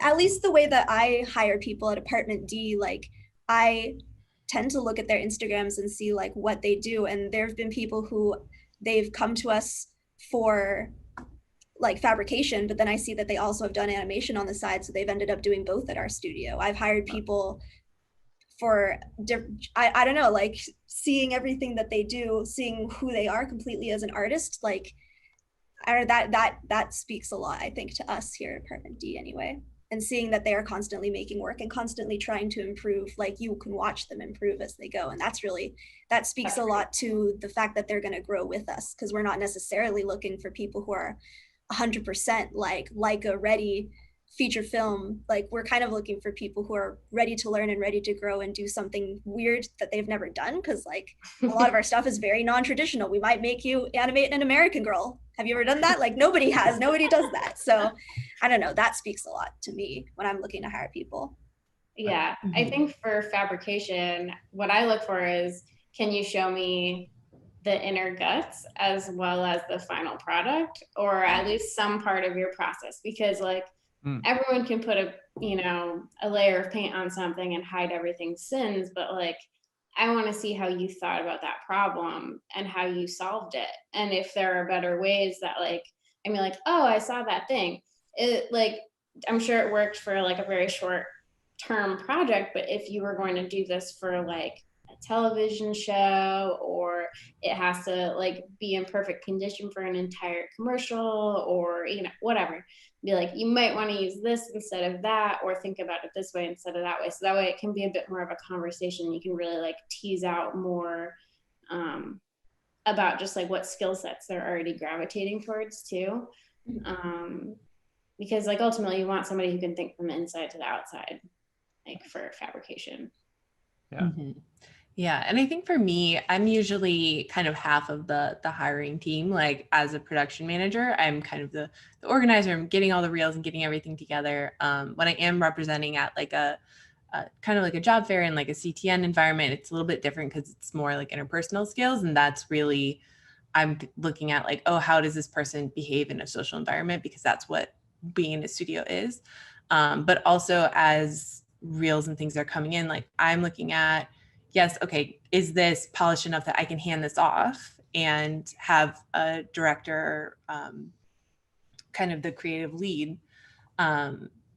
at least the way that I hire people at Apartment D, like I tend to look at their Instagrams and see like what they do. And there have been people who they've come to us for like fabrication, but then I see that they also have done animation on the side. So they've ended up doing both at our studio. I've hired people for, I don't know, like seeing everything that they do, seeing who they are completely as an artist, like that speaks a lot, I think, to us here at Apartment D anyway. And seeing that they are constantly making work and constantly trying to improve, like you can watch them improve as they go. And that speaks a lot to the fact that they're going to grow with us, because we're not necessarily looking for people who are 100% like a ready feature film. Like we're kind of looking for people who are ready to learn and ready to grow and do something weird that they've never done, because like a lot of our stuff is very non-traditional. We might make you animate an American Girl. Have you ever done that? Like nobody does that. So I don't know, that speaks a lot to me when I'm looking to hire people. Yeah, I think for fabrication, what I look for is, can you show me the inner guts as well as the final product, or at least some part of your process? Because like everyone can put a layer of paint on something and hide everything's sins, but like I want to see how you thought about that problem and how you solved it. And if there are better ways that like, I mean, like, oh, I saw that thing. It like, I'm sure it worked for like a very short term project, but if you were going to do this for like a television show, or it has to like be in perfect condition for an entire commercial, or whatever, be like, you might want to use this instead of that, or think about it this way instead of that way. So that way it can be a bit more of a conversation. You can really like tease out more about just like what skill sets they're already gravitating towards too. Because like ultimately you want somebody who can think from the inside to the outside, like for fabrication. Yeah. Yeah, and I think for me, I'm usually kind of half of the hiring team. Like as a production manager, I'm kind of the organizer. I'm getting all the reels and getting everything together. When I am representing at like a kind of like a job fair in like a CTN environment, it's a little bit different because it's more like interpersonal skills, and that's really, I'm looking at like, oh, how does this person behave in a social environment, because that's what being in a studio is. But also as reels and things are coming in, like I'm looking at, yes, okay, is this polished enough that I can hand this off and have a director, kind of the creative lead,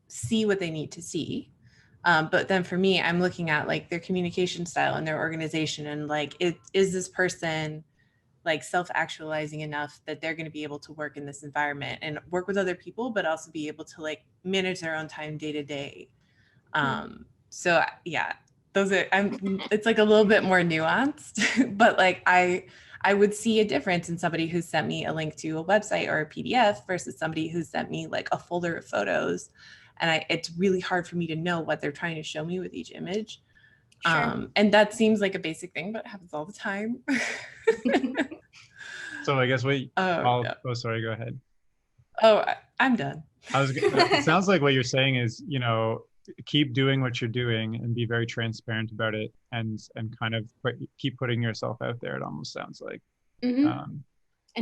see what they need to see. But then for me, I'm looking at like their communication style and their organization, and like, is this person like self-actualizing enough that they're going to be able to work in this environment and work with other people, but also be able to like manage their own time day to day. So yeah, those are, it's like a little bit more nuanced, but like I would see a difference in somebody who sent me a link to a website or a PDF versus somebody who sent me like a folder of photos. And it's really hard for me to know what they're trying to show me with each image. Sure. And that seems like a basic thing, but it happens all the time. So I guess Yeah. oh, sorry, go ahead. Oh, I'm done. It sounds like what you're saying is, keep doing what you're doing and be very transparent about it, and kind of keep putting yourself out there. It almost sounds like, And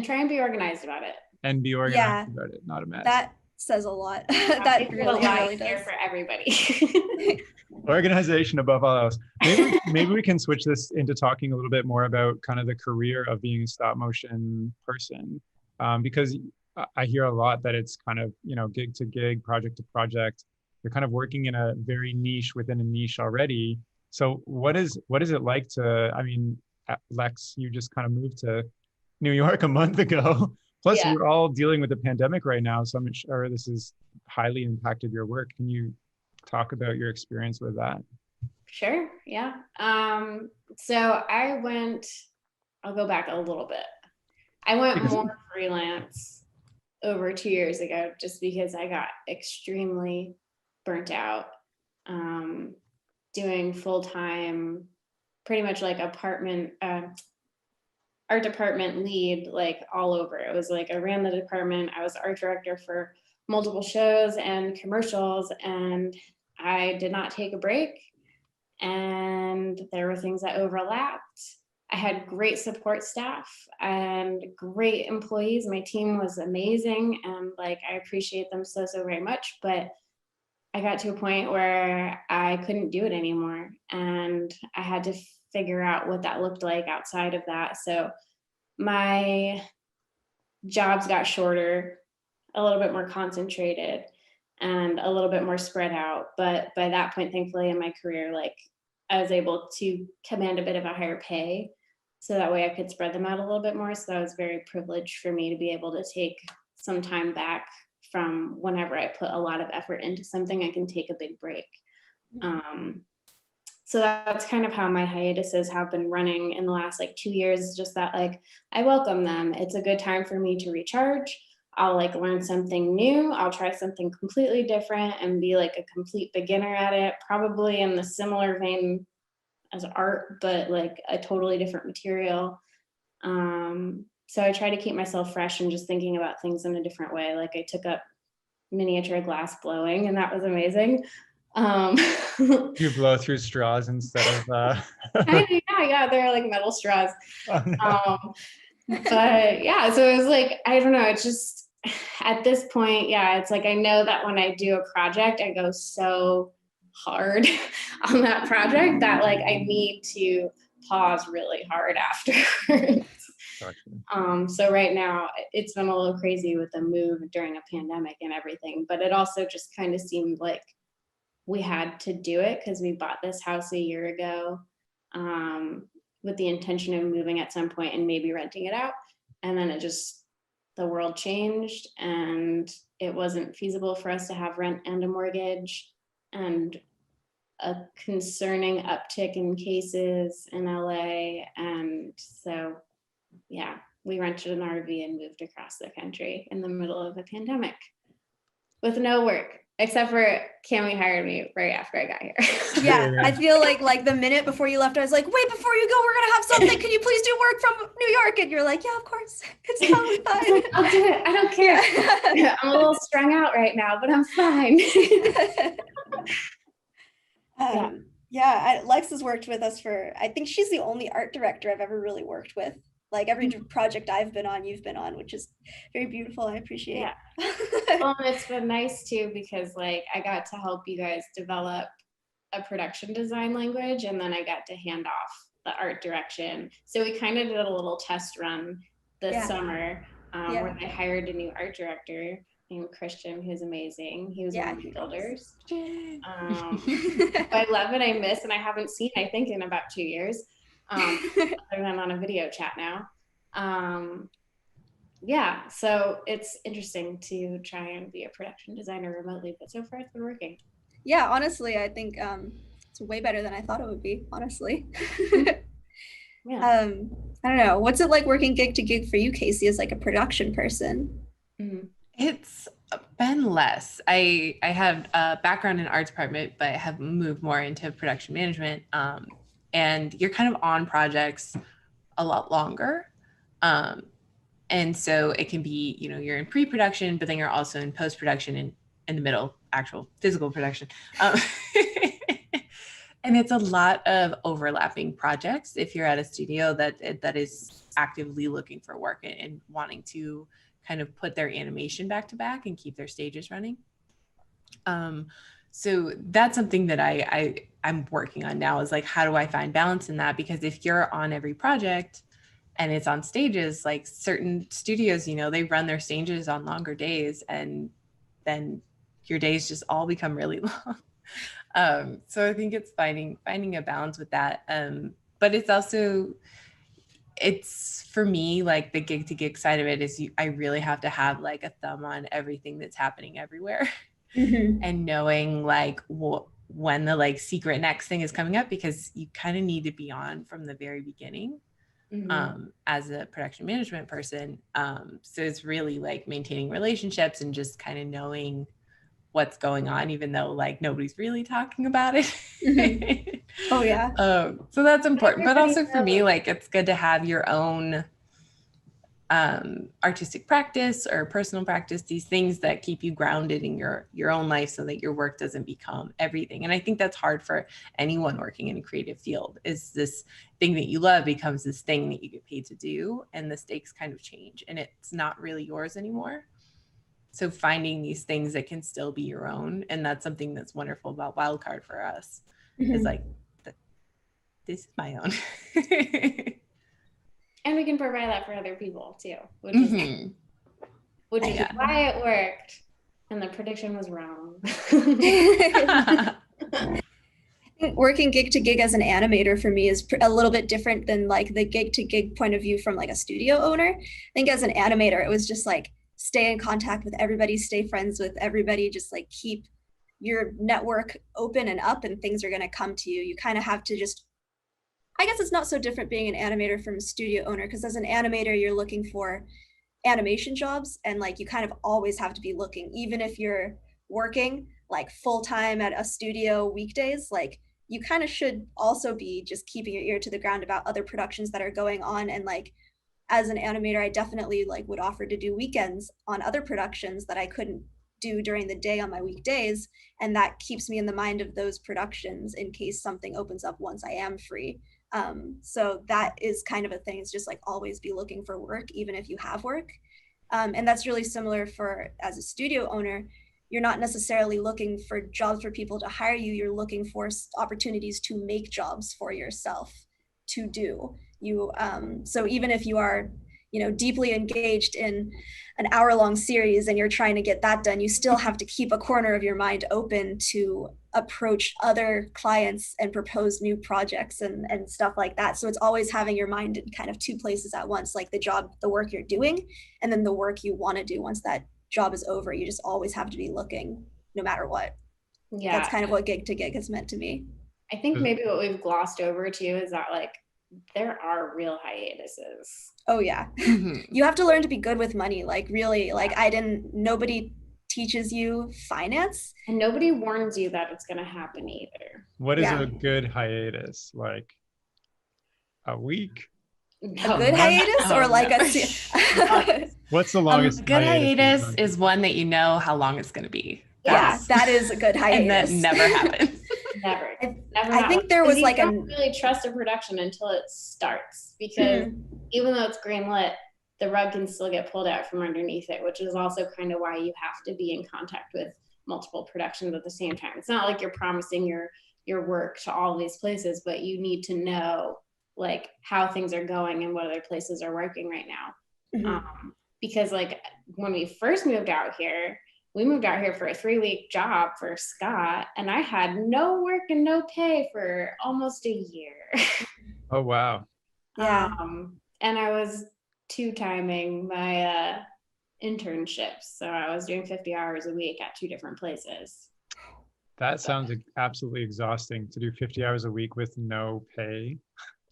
try and be organized about it. And be organized about it, not a mess. That says a lot. That really does. For everybody. Organization above all else. Maybe we can switch this into talking a little bit more about kind of the career of being a stop motion person, because I hear a lot that it's kind of, gig to gig, project to project. You're kind of working in a very niche within a niche already. So what is it like to, I mean, Lex, you just kind of moved to New York a month ago. Plus, we're all dealing with the pandemic right now. So I'm sure this has highly impacted your work. Can you talk about your experience with that? Sure, yeah. So I'll go back a little bit. I went more freelance over 2 years ago, just because I got extremely burnt out, doing full-time, pretty much like art department lead, like all over. It was like I ran the department. I was art director for multiple shows and commercials, and I did not take a break. And there were things that overlapped. I had great support staff and great employees. My team was amazing, and like I appreciate them so very much. But I got to a point where I couldn't do it anymore, and I had to figure out what that looked like outside of that. So my jobs got shorter, a little bit more concentrated, and a little bit more spread out. But by that point, thankfully in my career, like I was able to command a bit of a higher pay, so that way I could spread them out a little bit more. So that was very privileged for me to be able to take some time back from whenever I put a lot of effort into something. I can take a big break. So that's kind of how my hiatuses have been running in the last like 2 years, just that like I welcome them. It's a good time for me to recharge. I'll like learn something new. I'll try something completely different and be like a complete beginner at it, probably in the similar vein as art, but like a totally different material. So I try to keep myself fresh and just thinking about things in a different way. Like I took up miniature glass blowing, and that was amazing. You blow through straws instead of yeah, they're like metal straws. Oh, no. But yeah, so it was like, I don't know, it's just at this point, yeah, it's like I know that when I do a project, I go so hard on that project that like I need to pause really hard afterwards. Gotcha. So right now it's been a little crazy with the move during a pandemic and everything, but it also just kind of seemed like we had to do it because we bought this house a year ago with the intention of moving at some point and maybe renting it out. And then the world changed, and it wasn't feasible for us to have rent and a mortgage, and a concerning uptick in cases in LA. And so, yeah, we rented an RV and moved across the country in the middle of a pandemic with no work. Except for Cami hired me right after I got here. Yeah, I feel like the minute before you left, I was like, wait, before you go, we're gonna have something. Can you please do work from New York? And you're like, yeah, of course. It's totally fine. I'll do it. I don't care. Yeah, I'm a little strung out right now, but I'm fine. Lex has worked with us I think she's the only art director I've ever really worked with. Like every project I've been on, you've been on, which is very beautiful. I appreciate. Yeah. Well, it's been nice too, because like I got to help you guys develop a production design language, and then I got to hand off the art direction. So we kind of did a little test run this summer where they hired a new art director named Christian, who's amazing. He was one of the builders. I love it. I miss, and I haven't seen, I think, in about 2 years, other than on a video chat now. Yeah, so it's interesting to try and be a production designer remotely, but so far it's been working. Yeah, honestly, I think it's way better than I thought it would be, honestly. Yeah. I don't know. What's it like working gig to gig for you, Casey, as like a production person? Mm-hmm. It's been less. I have a background in arts department, but I have moved more into production management. And you're kind of on projects a lot longer. And so it can be, you know, you're in pre-production, but then you're also in post-production and in the middle, actual physical production. And it's a lot of overlapping projects if you're at a studio that is actively looking for work and wanting to kind of put their animation back to back and keep their stages running. So that's something that I'm working on now, is like, how do I find balance in that? Because if you're on every project and it's on stages, like certain studios, you know, they run their stages on longer days, and then your days just all become really long. So I think it's finding a balance with that. But it's also, it's for me, like the gig to gig side of it is I really have to have like a thumb on everything that's happening everywhere. And knowing like when the like secret next thing is coming up, because you kind of need to be on from the very beginning. As a production management person. So it's really like maintaining relationships and just kind of knowing what's going on, even though like nobody's really talking about it. Oh yeah. So that's important. But also for me, like it's good to have your own artistic practice or personal practice, these things that keep you grounded in your own life so that your work doesn't become everything. And I think that's hard for anyone working in a creative field, is this thing that you love becomes this thing that you get paid to do, and the stakes kind of change and it's not really yours anymore. So finding these things that can still be your own, and that's something that's wonderful about Wildcard for us, is like, this is my own. And we can provide that for other people too, which is why it worked, and the prediction was wrong. I think working gig to gig as an animator for me is a little bit different than like the gig to gig point of view from like a studio owner. I think as an animator, it was just like stay in contact with everybody, stay friends with everybody, just like keep your network open and up, and things are going to come to you. You kind of have to just, I guess it's not so different being an animator from a studio owner, because as an animator, you're looking for animation jobs, and like you kind of always have to be looking, even if you're working like full-time at a studio weekdays, like you kind of should also be just keeping your ear to the ground about other productions that are going on. And like as an animator, I definitely like would offer to do weekends on other productions that I couldn't do during the day on my weekdays, and that keeps me in the mind of those productions in case something opens up once I am free. So that is kind of a thing. It's just like always be looking for work, even if you have work. And that's really similar for as a studio owner. You're not necessarily looking for jobs for people to hire you. You're looking for opportunities to make jobs for yourself to do. So even if you are, you know, deeply engaged in an hour-long series and you're trying to get that done, you still have to keep a corner of your mind open to approach other clients and propose new projects and stuff like that. So it's always having your mind in kind of two places at once, like the work you're doing, and then the work you want to do once that job is over. You just always have to be looking no matter what. Yeah. That's kind of what gig to gig has meant to me. I think maybe what we've glossed over too is that like there are real hiatuses. Oh yeah. You have to learn to be good with money. Like really, like nobody teaches you finance. And nobody warns you that it's going to happen either. What is a good hiatus? Like a week? A good hiatus or like a... What's the longest a good hiatus is one that you know how long it's going to be. That is a good hiatus. And that never happens. Never. I think there was like you don't really trust a production until it starts, because even though it's greenlit, the rug can still get pulled out from underneath it, which is also kind of why you have to be in contact with multiple productions at the same time. It's not like you're promising your your work to all these places, but you need to know like how things are going and what other places are working right now. Because like when we first moved out here, we moved out here for a 3-week job for Scott, and I had no work and no pay for almost a year. Oh, wow. Yeah. And I was two-timing my internships. So I was doing 50 hours a week at 2 different places. That sounds absolutely exhausting to do 50 hours a week with no pay.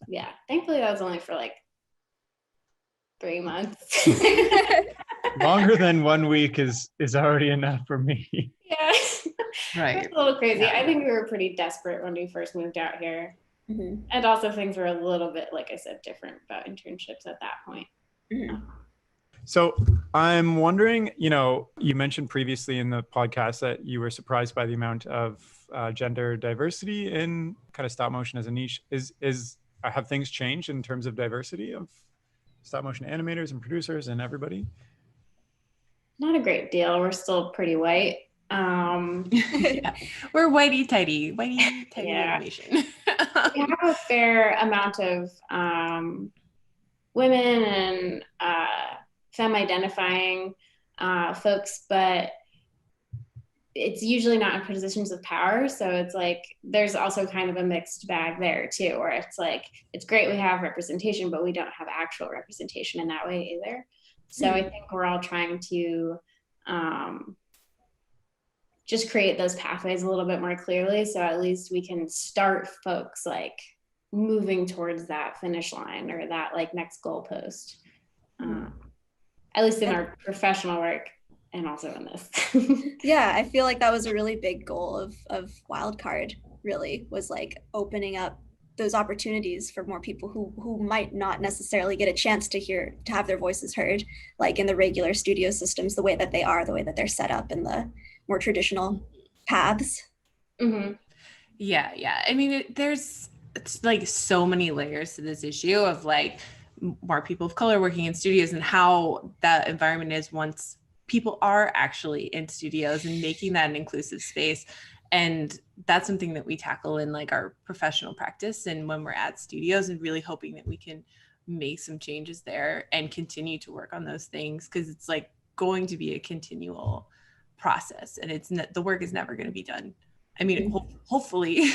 Yeah. Thankfully, that was only for like 3 months. Longer than 1 week is already enough for me. Yeah. Right. It's a little crazy. Yeah. I think we were pretty desperate when we first moved out here. And also things were a little bit, like I said, different about internships at that point. So I'm wondering, you mentioned previously in the podcast that you were surprised by the amount of gender diversity in kind of stop motion as a niche. Have things changed in terms of diversity of stop motion animators and producers and everybody? Not a great deal. We're still pretty white. Yeah. We're whitey tighty Yeah. animation. We have a fair amount of women and femme-identifying folks, but it's usually not in positions of power. So it's like there's also kind of a mixed bag there too, where it's like it's great we have representation, but we don't have actual representation in that way either. So I think we're all trying to just create those pathways a little bit more clearly, so at least we can start folks like moving towards that finish line or that like next goalpost, at least in our professional work and also in this. Yeah, I feel like that was a really big goal of Wildcard, really, was like opening up those opportunities for more people who might not necessarily get a chance to have their voices heard, like in the regular studio systems, the way that they're set up in the more traditional paths. Yeah. I mean, it's like so many layers to this issue of like more people of color working in studios and how that environment is once people are actually in studios and making that an inclusive space. And that's something that we tackle in like our professional practice and when we're at studios, and really hoping that we can make some changes there and continue to work on those things, because it's like going to be a continual process, and the work is never going to be done. I mean, hopefully,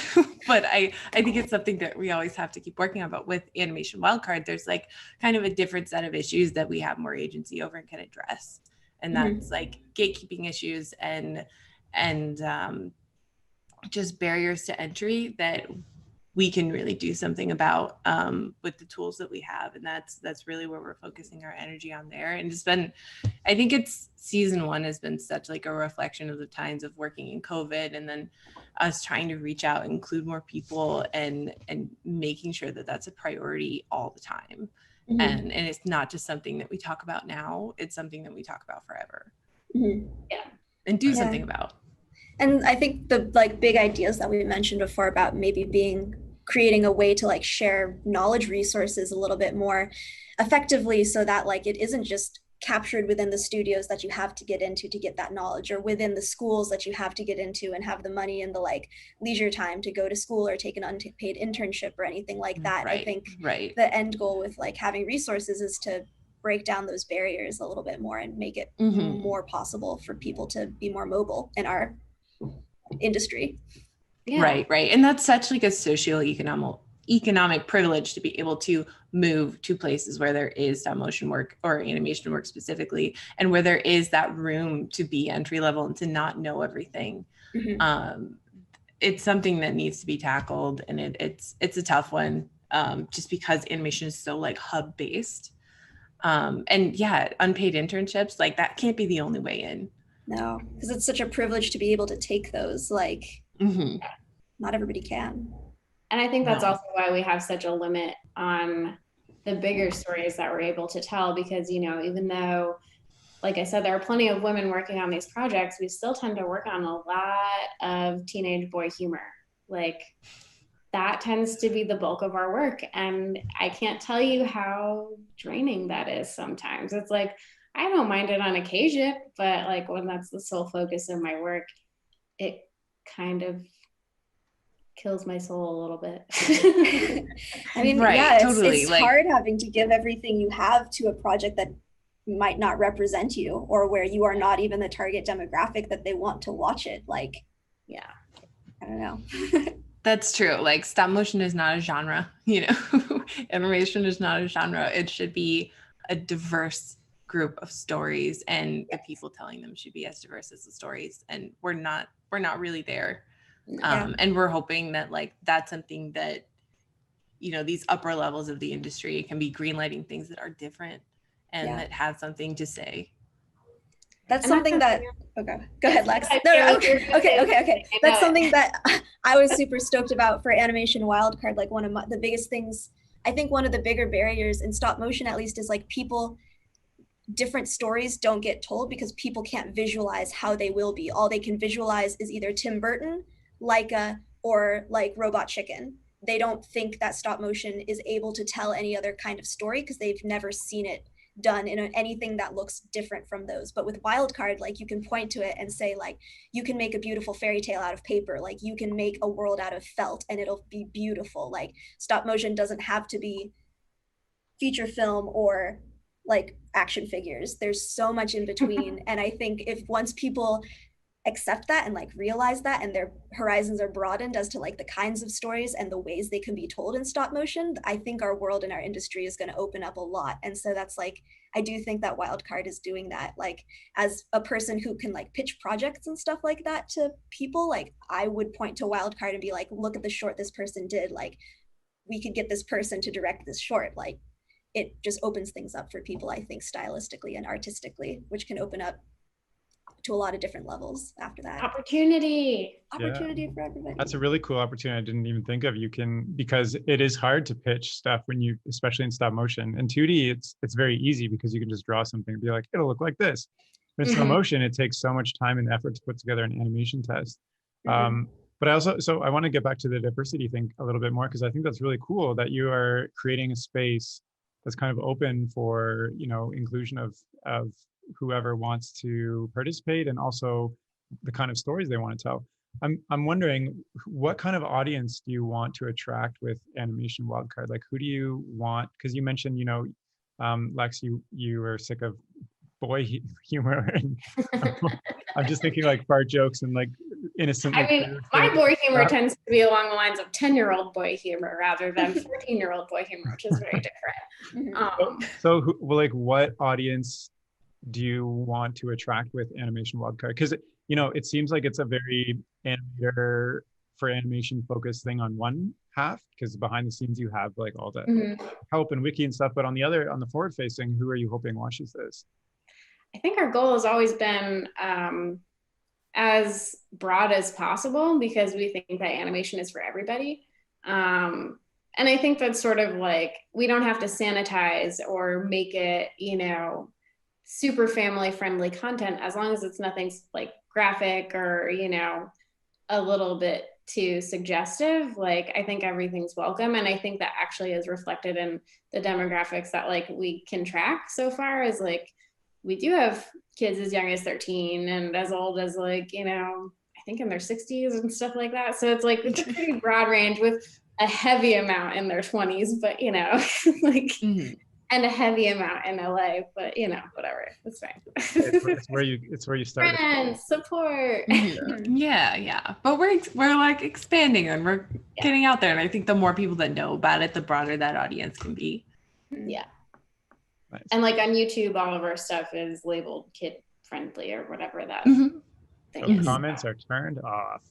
but I think it's something that we always have to keep working on. But with Animation Wildcard, there's like kind of a different set of issues that we have more agency over and can address. And that's like gatekeeping issues and just barriers to entry that we can really do something about with the tools that we have. And that's really where we're focusing our energy on there. And it's been, I think it's season 1 has been such like a reflection of the times of working in COVID, and then us trying to reach out and include more people and making sure that that's a priority all the time. And it's not just something that we talk about now, it's something that we talk about forever. And do something about. And I think the like big ideas that we mentioned before about maybe creating a way to like share knowledge resources a little bit more effectively, so that like it isn't just captured within the studios that you have to get into to get that knowledge, or within the schools that you have to get into and have the money and the like leisure time to go to school or take an unpaid internship or anything like that. Right, I think right. the end goal with like having resources is to break down those barriers a little bit more and make it more possible for people to be more mobile in our industry. Right. And that's such like a socio-economic privilege to be able to move to places where there is stop motion work or animation work specifically, and where there is that room to be entry level and to not know everything. It's something that needs to be tackled, and it's a tough one, just because animation is so like hub based. And yeah, unpaid internships, like that can't be the only way in. No, because it's such a privilege to be able to take those, like not everybody can. And I think that's also why we have such a limit on the bigger stories that we're able to tell, because, you know, even though, like I said, there are plenty of women working on these projects, we still tend to work on a lot of teenage boy humor. Like that tends to be the bulk of our work. And I can't tell you how draining that is sometimes. It's like, I don't mind it on occasion, but like when that's the sole focus of my work, it kind of kills my soul a little bit. I mean, Right, yeah, totally, it's like- hard having to give everything you have to a project that might not represent you, or where you are not even the target demographic that they want to watch it. Like, Yeah. I don't know. That's true. Like stop motion is not a genre, you know. Animation is not a genre. It should be a diverse group of stories, and the people telling them should be as diverse as the stories. And we're not really there. Yeah. And we're hoping that like that's something that, you know, these upper levels of the industry can be greenlighting things that are different and Yeah. that have something to say. That's And something that, okay, go ahead, Lex. I No, feel no, like okay, you're gonna okay, say okay, okay. something That's about something that I was super stoked about for Animation Wildcard. Like one of the biggest things, I think one of the bigger barriers in stop motion, at least, is like different stories don't get told because people can't visualize how they will be. All they can visualize is either Tim Burton, Leica, or like Robot Chicken. They don't think that stop motion is able to tell any other kind of story because they've never seen it done in anything that looks different from those. But with Wildcard, like you can point to it and say like, you can make a beautiful fairy tale out of paper, like you can make a world out of felt and it'll be beautiful. Like stop motion doesn't have to be feature film or like action figures. There's so much in between. And I think if once people accept that and like realize that, and their horizons are broadened as to like the kinds of stories and the ways they can be told in stop motion, I think our world and our industry is going to open up a lot. And so that's like, I do think that Wildcard is doing that. Like as a person who can like pitch projects and stuff like that to people, like I would point to Wildcard and be like, look at the short this person did. Like we could get this person to direct this short. Like it just opens things up for people, I think, stylistically and artistically, which can open up to a lot of different levels after that. opportunity. Opportunity for everybody. That's a really cool opportunity I didn't even think of. You can, because it is hard to pitch stuff when you, especially in stop motion. In 2D, it's very easy because you can just draw something and be like, it'll look like this. But in stop motion, it takes so much time and effort to put together an animation test. But I also, so I want to get back to the diversity thing a little bit more, because I think that's really cool that you are creating a space that's kind of open for, you know, inclusion of whoever wants to participate, and also the kind of stories they want to tell. I'm wondering, what kind of audience do you want to attract with Animation Wildcard? Like, who do you want? Because you mentioned, you know, Lex, you were sick of boy humor, and I'm just thinking like fart jokes and like innocent. I mean, my boy humor tends to be along the lines of 10-year-old boy humor rather than 14-year-old boy humor, which is very different. So well, like, what audience do you want to attract with Animation Wildcard? Because, you know, it seems like it's a very animator for animation focused thing on one half, because behind the scenes you have like all the help and wiki and stuff, but on the forward facing, who are you hoping watches this? I think our goal has always been as broad as possible, because we think that animation is for everybody. And I think that's sort of like, we don't have to sanitize or make it, you know, super family friendly content, as long as it's nothing like graphic or, you know, a little bit too suggestive. Like, I think everything's welcome. And I think that actually is reflected in the demographics that like we can track so far, is like, we do have kids as young as 13 and as old as like, you know, I think in their 60s and stuff like that. So it's like, it's a pretty broad range with a heavy amount in their 20s, but you know, like, and a heavy amount in LA, but you know, whatever, it's fine. It's where you start. Friends, support. Yeah. But we're like expanding and we're getting out there. And I think the more people that know about it, the broader that audience can be. Yeah. Nice. And like on YouTube, all of our stuff is labeled kid friendly or whatever that thing is. Comments are turned off.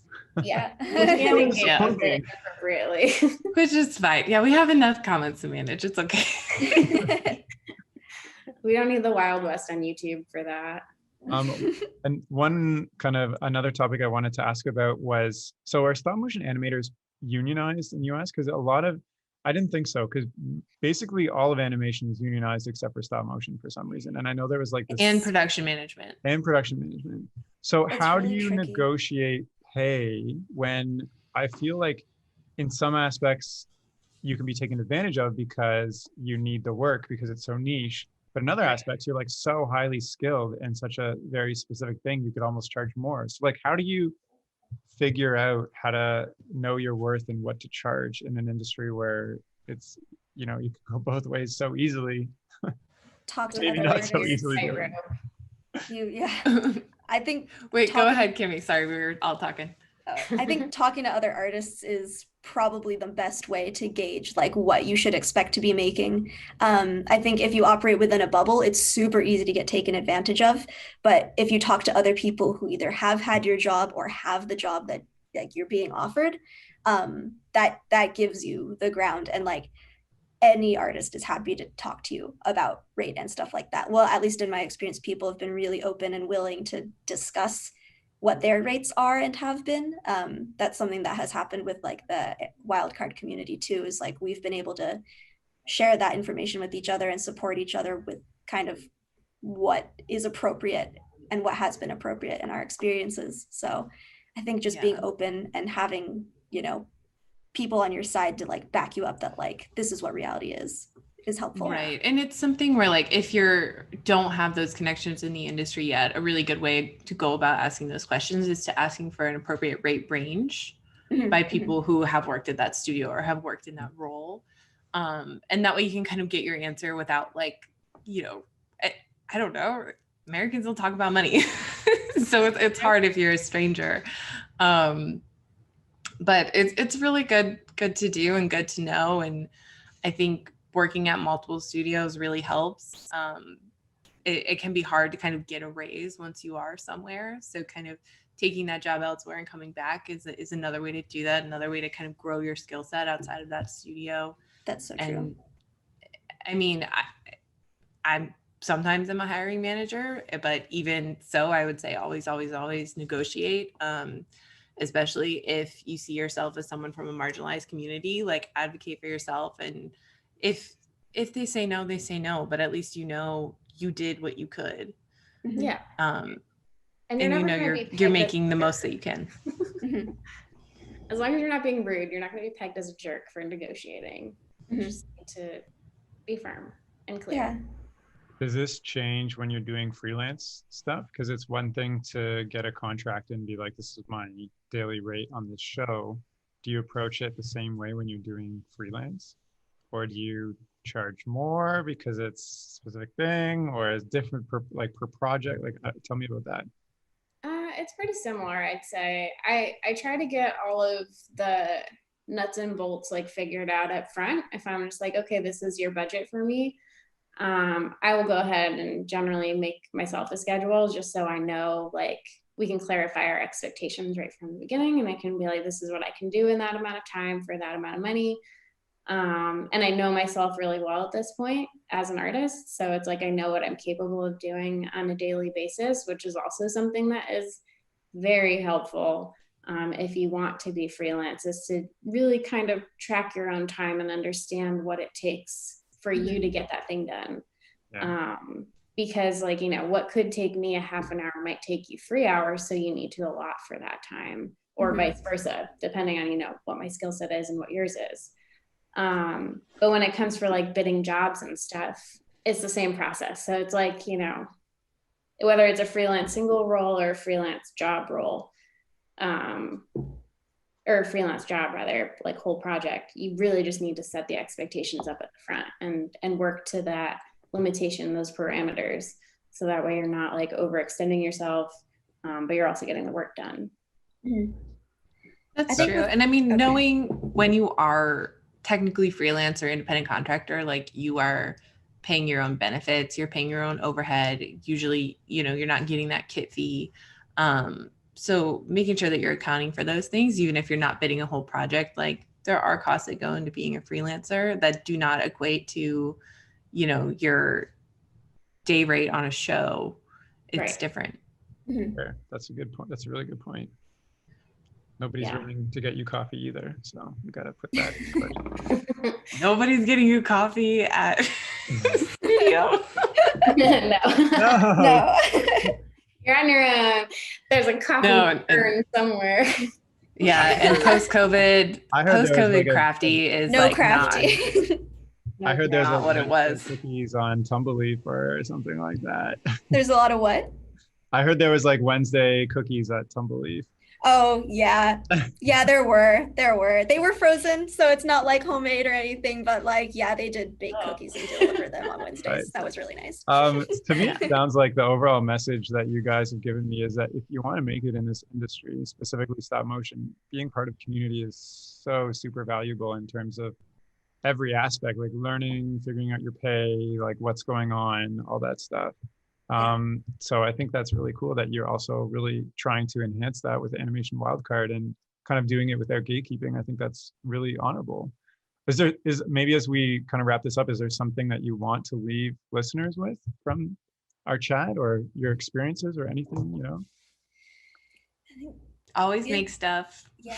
Yeah. We can engage with it appropriately. Which is fine. Yeah, we have enough comments to manage. It's okay. We don't need the Wild West on YouTube for that. And one kind of another topic I wanted to ask about was, so are stop motion animators unionized in the US? Because I didn't think so, because basically all of animation is unionized except for stop motion for some reason. And I know there was like this. And production management. So That's how really do you tricky. negotiate pay when I feel like in some aspects you can be taken advantage of because you need the work because it's so niche, but in other aspects you're like so highly skilled and such a very specific thing, you could almost charge more. So like, how do you figure out how to know your worth and what to charge in an industry where it's, you know, you can go both ways so easily. Talk to Maybe other not so artists. easily. Yeah. I think Wait, go ahead, Kimmy. Sorry, we were all talking. I think talking to other artists is probably the best way to gauge like what you should expect to be making. I think if you operate within a bubble, it's super easy to get taken advantage of. But if you talk to other people who either have had your job or have the job that like you're being offered, that gives you the ground, and like any artist is happy to talk to you about rate and stuff like that. Well, at least in my experience, people have been really open and willing to discuss what their rates are and have been. That's something that has happened with like the wildcard community too, is like we've been able to share that information with each other and support each other with kind of what is appropriate and what has been appropriate in our experiences. So I think just being open and having, you know, people on your side to like back you up that like this is what reality is helpful. Right. And it's something where like if you don't have those connections in the industry yet, a really good way to go about asking those questions is to asking for an appropriate rate range by people who have worked at that studio or have worked in that role. And that way you can kind of get your answer without like, you know, I don't know, Americans don't talk about money. So it's hard if you're a stranger. But it's really good to do and good to know. And I think working at multiple studios really helps. It can be hard to kind of get a raise once you are somewhere. So kind of taking that job elsewhere and coming back is another way to do that. Another way to kind of grow your skill set outside of that studio. That's so true. I mean, I'm sometimes I'm a hiring manager, but even so, I would say always, always, always negotiate. Especially if you see yourself as someone from a marginalized community, like advocate for yourself. And if they say no, they say no, but at least you know you did what you could. Yeah. And you know you're making the most that you can. As long as you're not being rude, you're not going to be pegged as a jerk for negotiating. You just need to be firm and clear. Yeah. Does this change when you're doing freelance stuff? Because it's one thing to get a contract and be like, this is my daily rate on this show. Do you approach it the same way when you're doing freelance? Or do you charge more because it's a specific thing, or is different per project? Like, tell me about that. It's pretty similar, I'd say. I try to get all of the nuts and bolts like figured out up front. If I'm just like, okay, this is your budget for me, I will go ahead and generally make myself a schedule just so I know, like, we can clarify our expectations right from the beginning, and I can be like, this is what I can do in that amount of time for that amount of money. And I know myself really well at this point as an artist. So it's like, I know what I'm capable of doing on a daily basis, which is also something that is very helpful. If you want to be freelance, is to really kind of track your own time and understand what it takes for you to get that thing done. Yeah. Because like, you know, what could take me a half an hour might take you 3 hours. So you need to allot for that time, or vice versa, depending on, you know, what my skill set is and what yours is. But when it comes for like bidding jobs and stuff, it's the same process. So it's like, you know, whether it's a freelance single role or a freelance job role, or a freelance job rather, like whole project, you really just need to set the expectations up at the front and work to that limitation, those parameters. So that way you're not like overextending yourself, but you're also getting the work done. That's true. And I mean, knowing when you are technically freelance or independent contractor, like you are paying your own benefits, you're paying your own overhead. Usually, you know, you're not getting that kit fee. So making sure that you're accounting for those things, even if you're not bidding a whole project, like there are costs that go into being a freelancer that do not equate to, you know, your day rate on a show. It's different. Fair. That's a good point. That's a really good point. Nobody's willing to get you coffee either, so you got to put that in question. Nobody's getting you coffee at studio. No. You're on your own. There's a coffee urn somewhere. Yeah, and post-COVID crafty is no like crafty. I heard there's not what it was. Cookies on Tumbleleaf or something like that. There's a lot of what? I heard there was like Wednesday cookies at Tumbleleaf. Oh yeah. Yeah, there were. They were frozen, so it's not like homemade or anything, but like yeah, they did bake cookies and deliver them on Wednesdays. Right. That was really nice. To me, it sounds like the overall message that you guys have given me is that if you want to make it in this industry, specifically stop motion, being part of community is so super valuable in terms of every aspect, like learning, figuring out your pay, like what's going on, all that stuff. So I think that's really cool that you're also really trying to enhance that with Animation Wildcard and kind of doing it without gatekeeping. I think that's really honorable. Is maybe as we kind of wrap this up, is there something that you want to leave listeners with from our chat or your experiences or anything, you know? Always make stuff. Yeah.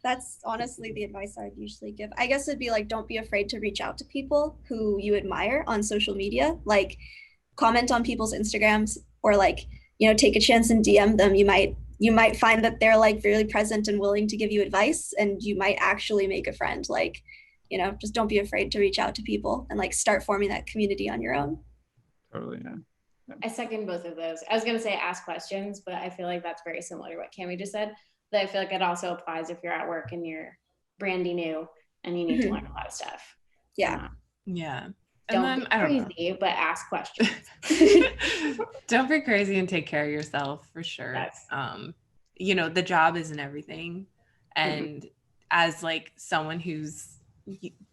That's honestly the advice I'd usually give. I guess it'd be like, don't be afraid to reach out to people who you admire on social media. Like comment on people's Instagrams or like, you know, take a chance and DM them. You might find that they're like really present and willing to give you advice, and you might actually make a friend. Like, you know, just don't be afraid to reach out to people and like start forming that community on your own. Totally, yeah. I second both of those. I was going to say ask questions, but I feel like that's very similar to what Cami just said. But I feel like it also applies if you're at work and you're brandy new and you need to learn a lot of stuff. Yeah. Yeah. Don't be crazy, but ask questions. Don't be crazy and take care of yourself for sure. Yes. You know, the job isn't everything. And as like someone who's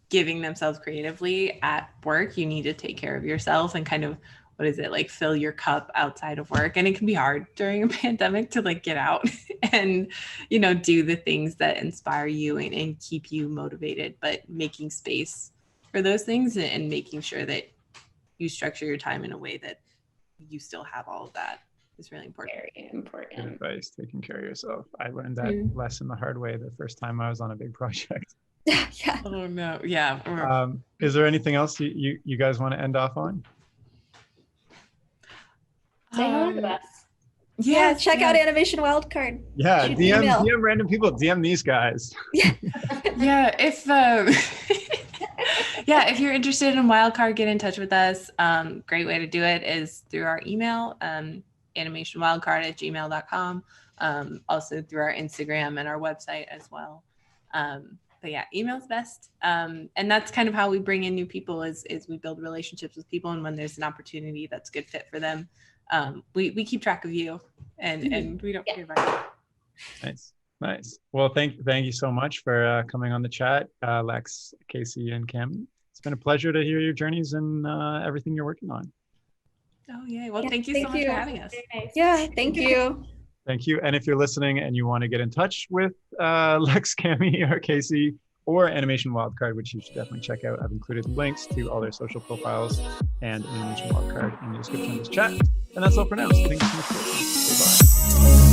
giving themselves creatively at work, you need to take care of yourself and kind of, what is it, like fill your cup outside of work. And it can be hard during a pandemic to like get out and, you know, do the things that inspire you and keep you motivated, but making space for those things and making sure that you structure your time in a way that you still have all of that is really important. Very important. Good advice, taking care of yourself. I learned that lesson the hard way the first time I was on a big project. Yeah. Oh no, yeah. Is there anything else you guys want to end off on? Say hello to us. Yeah, check out Animation Wildcard. Yeah, Shoot DM random people, DM these guys. Yeah, if if you're interested in Wildcard, get in touch with us. Great way to do it is through our email, animationwildcard@gmail.com. Also through our Instagram and our website as well. But yeah, email's best. And that's kind of how we bring in new people is we build relationships with people, and when there's an opportunity that's a good fit for them, we keep track of you and we don't care about it. Nice. Well, thank you so much for coming on the chat, Lex, Casey, and Cami. It's been a pleasure to hear your journeys and everything you're working on. Oh yeah. Well, thank you so much for having us. Nice. Yeah, thank you. Thank you. And if you're listening and you want to get in touch with Lex, Cami, or Casey, or Animation Wildcard, which you should definitely check out, I've included links to all their social profiles and Animation Wildcard in the description of this chat. And that's all for now. So thank you so much for listening. Goodbye.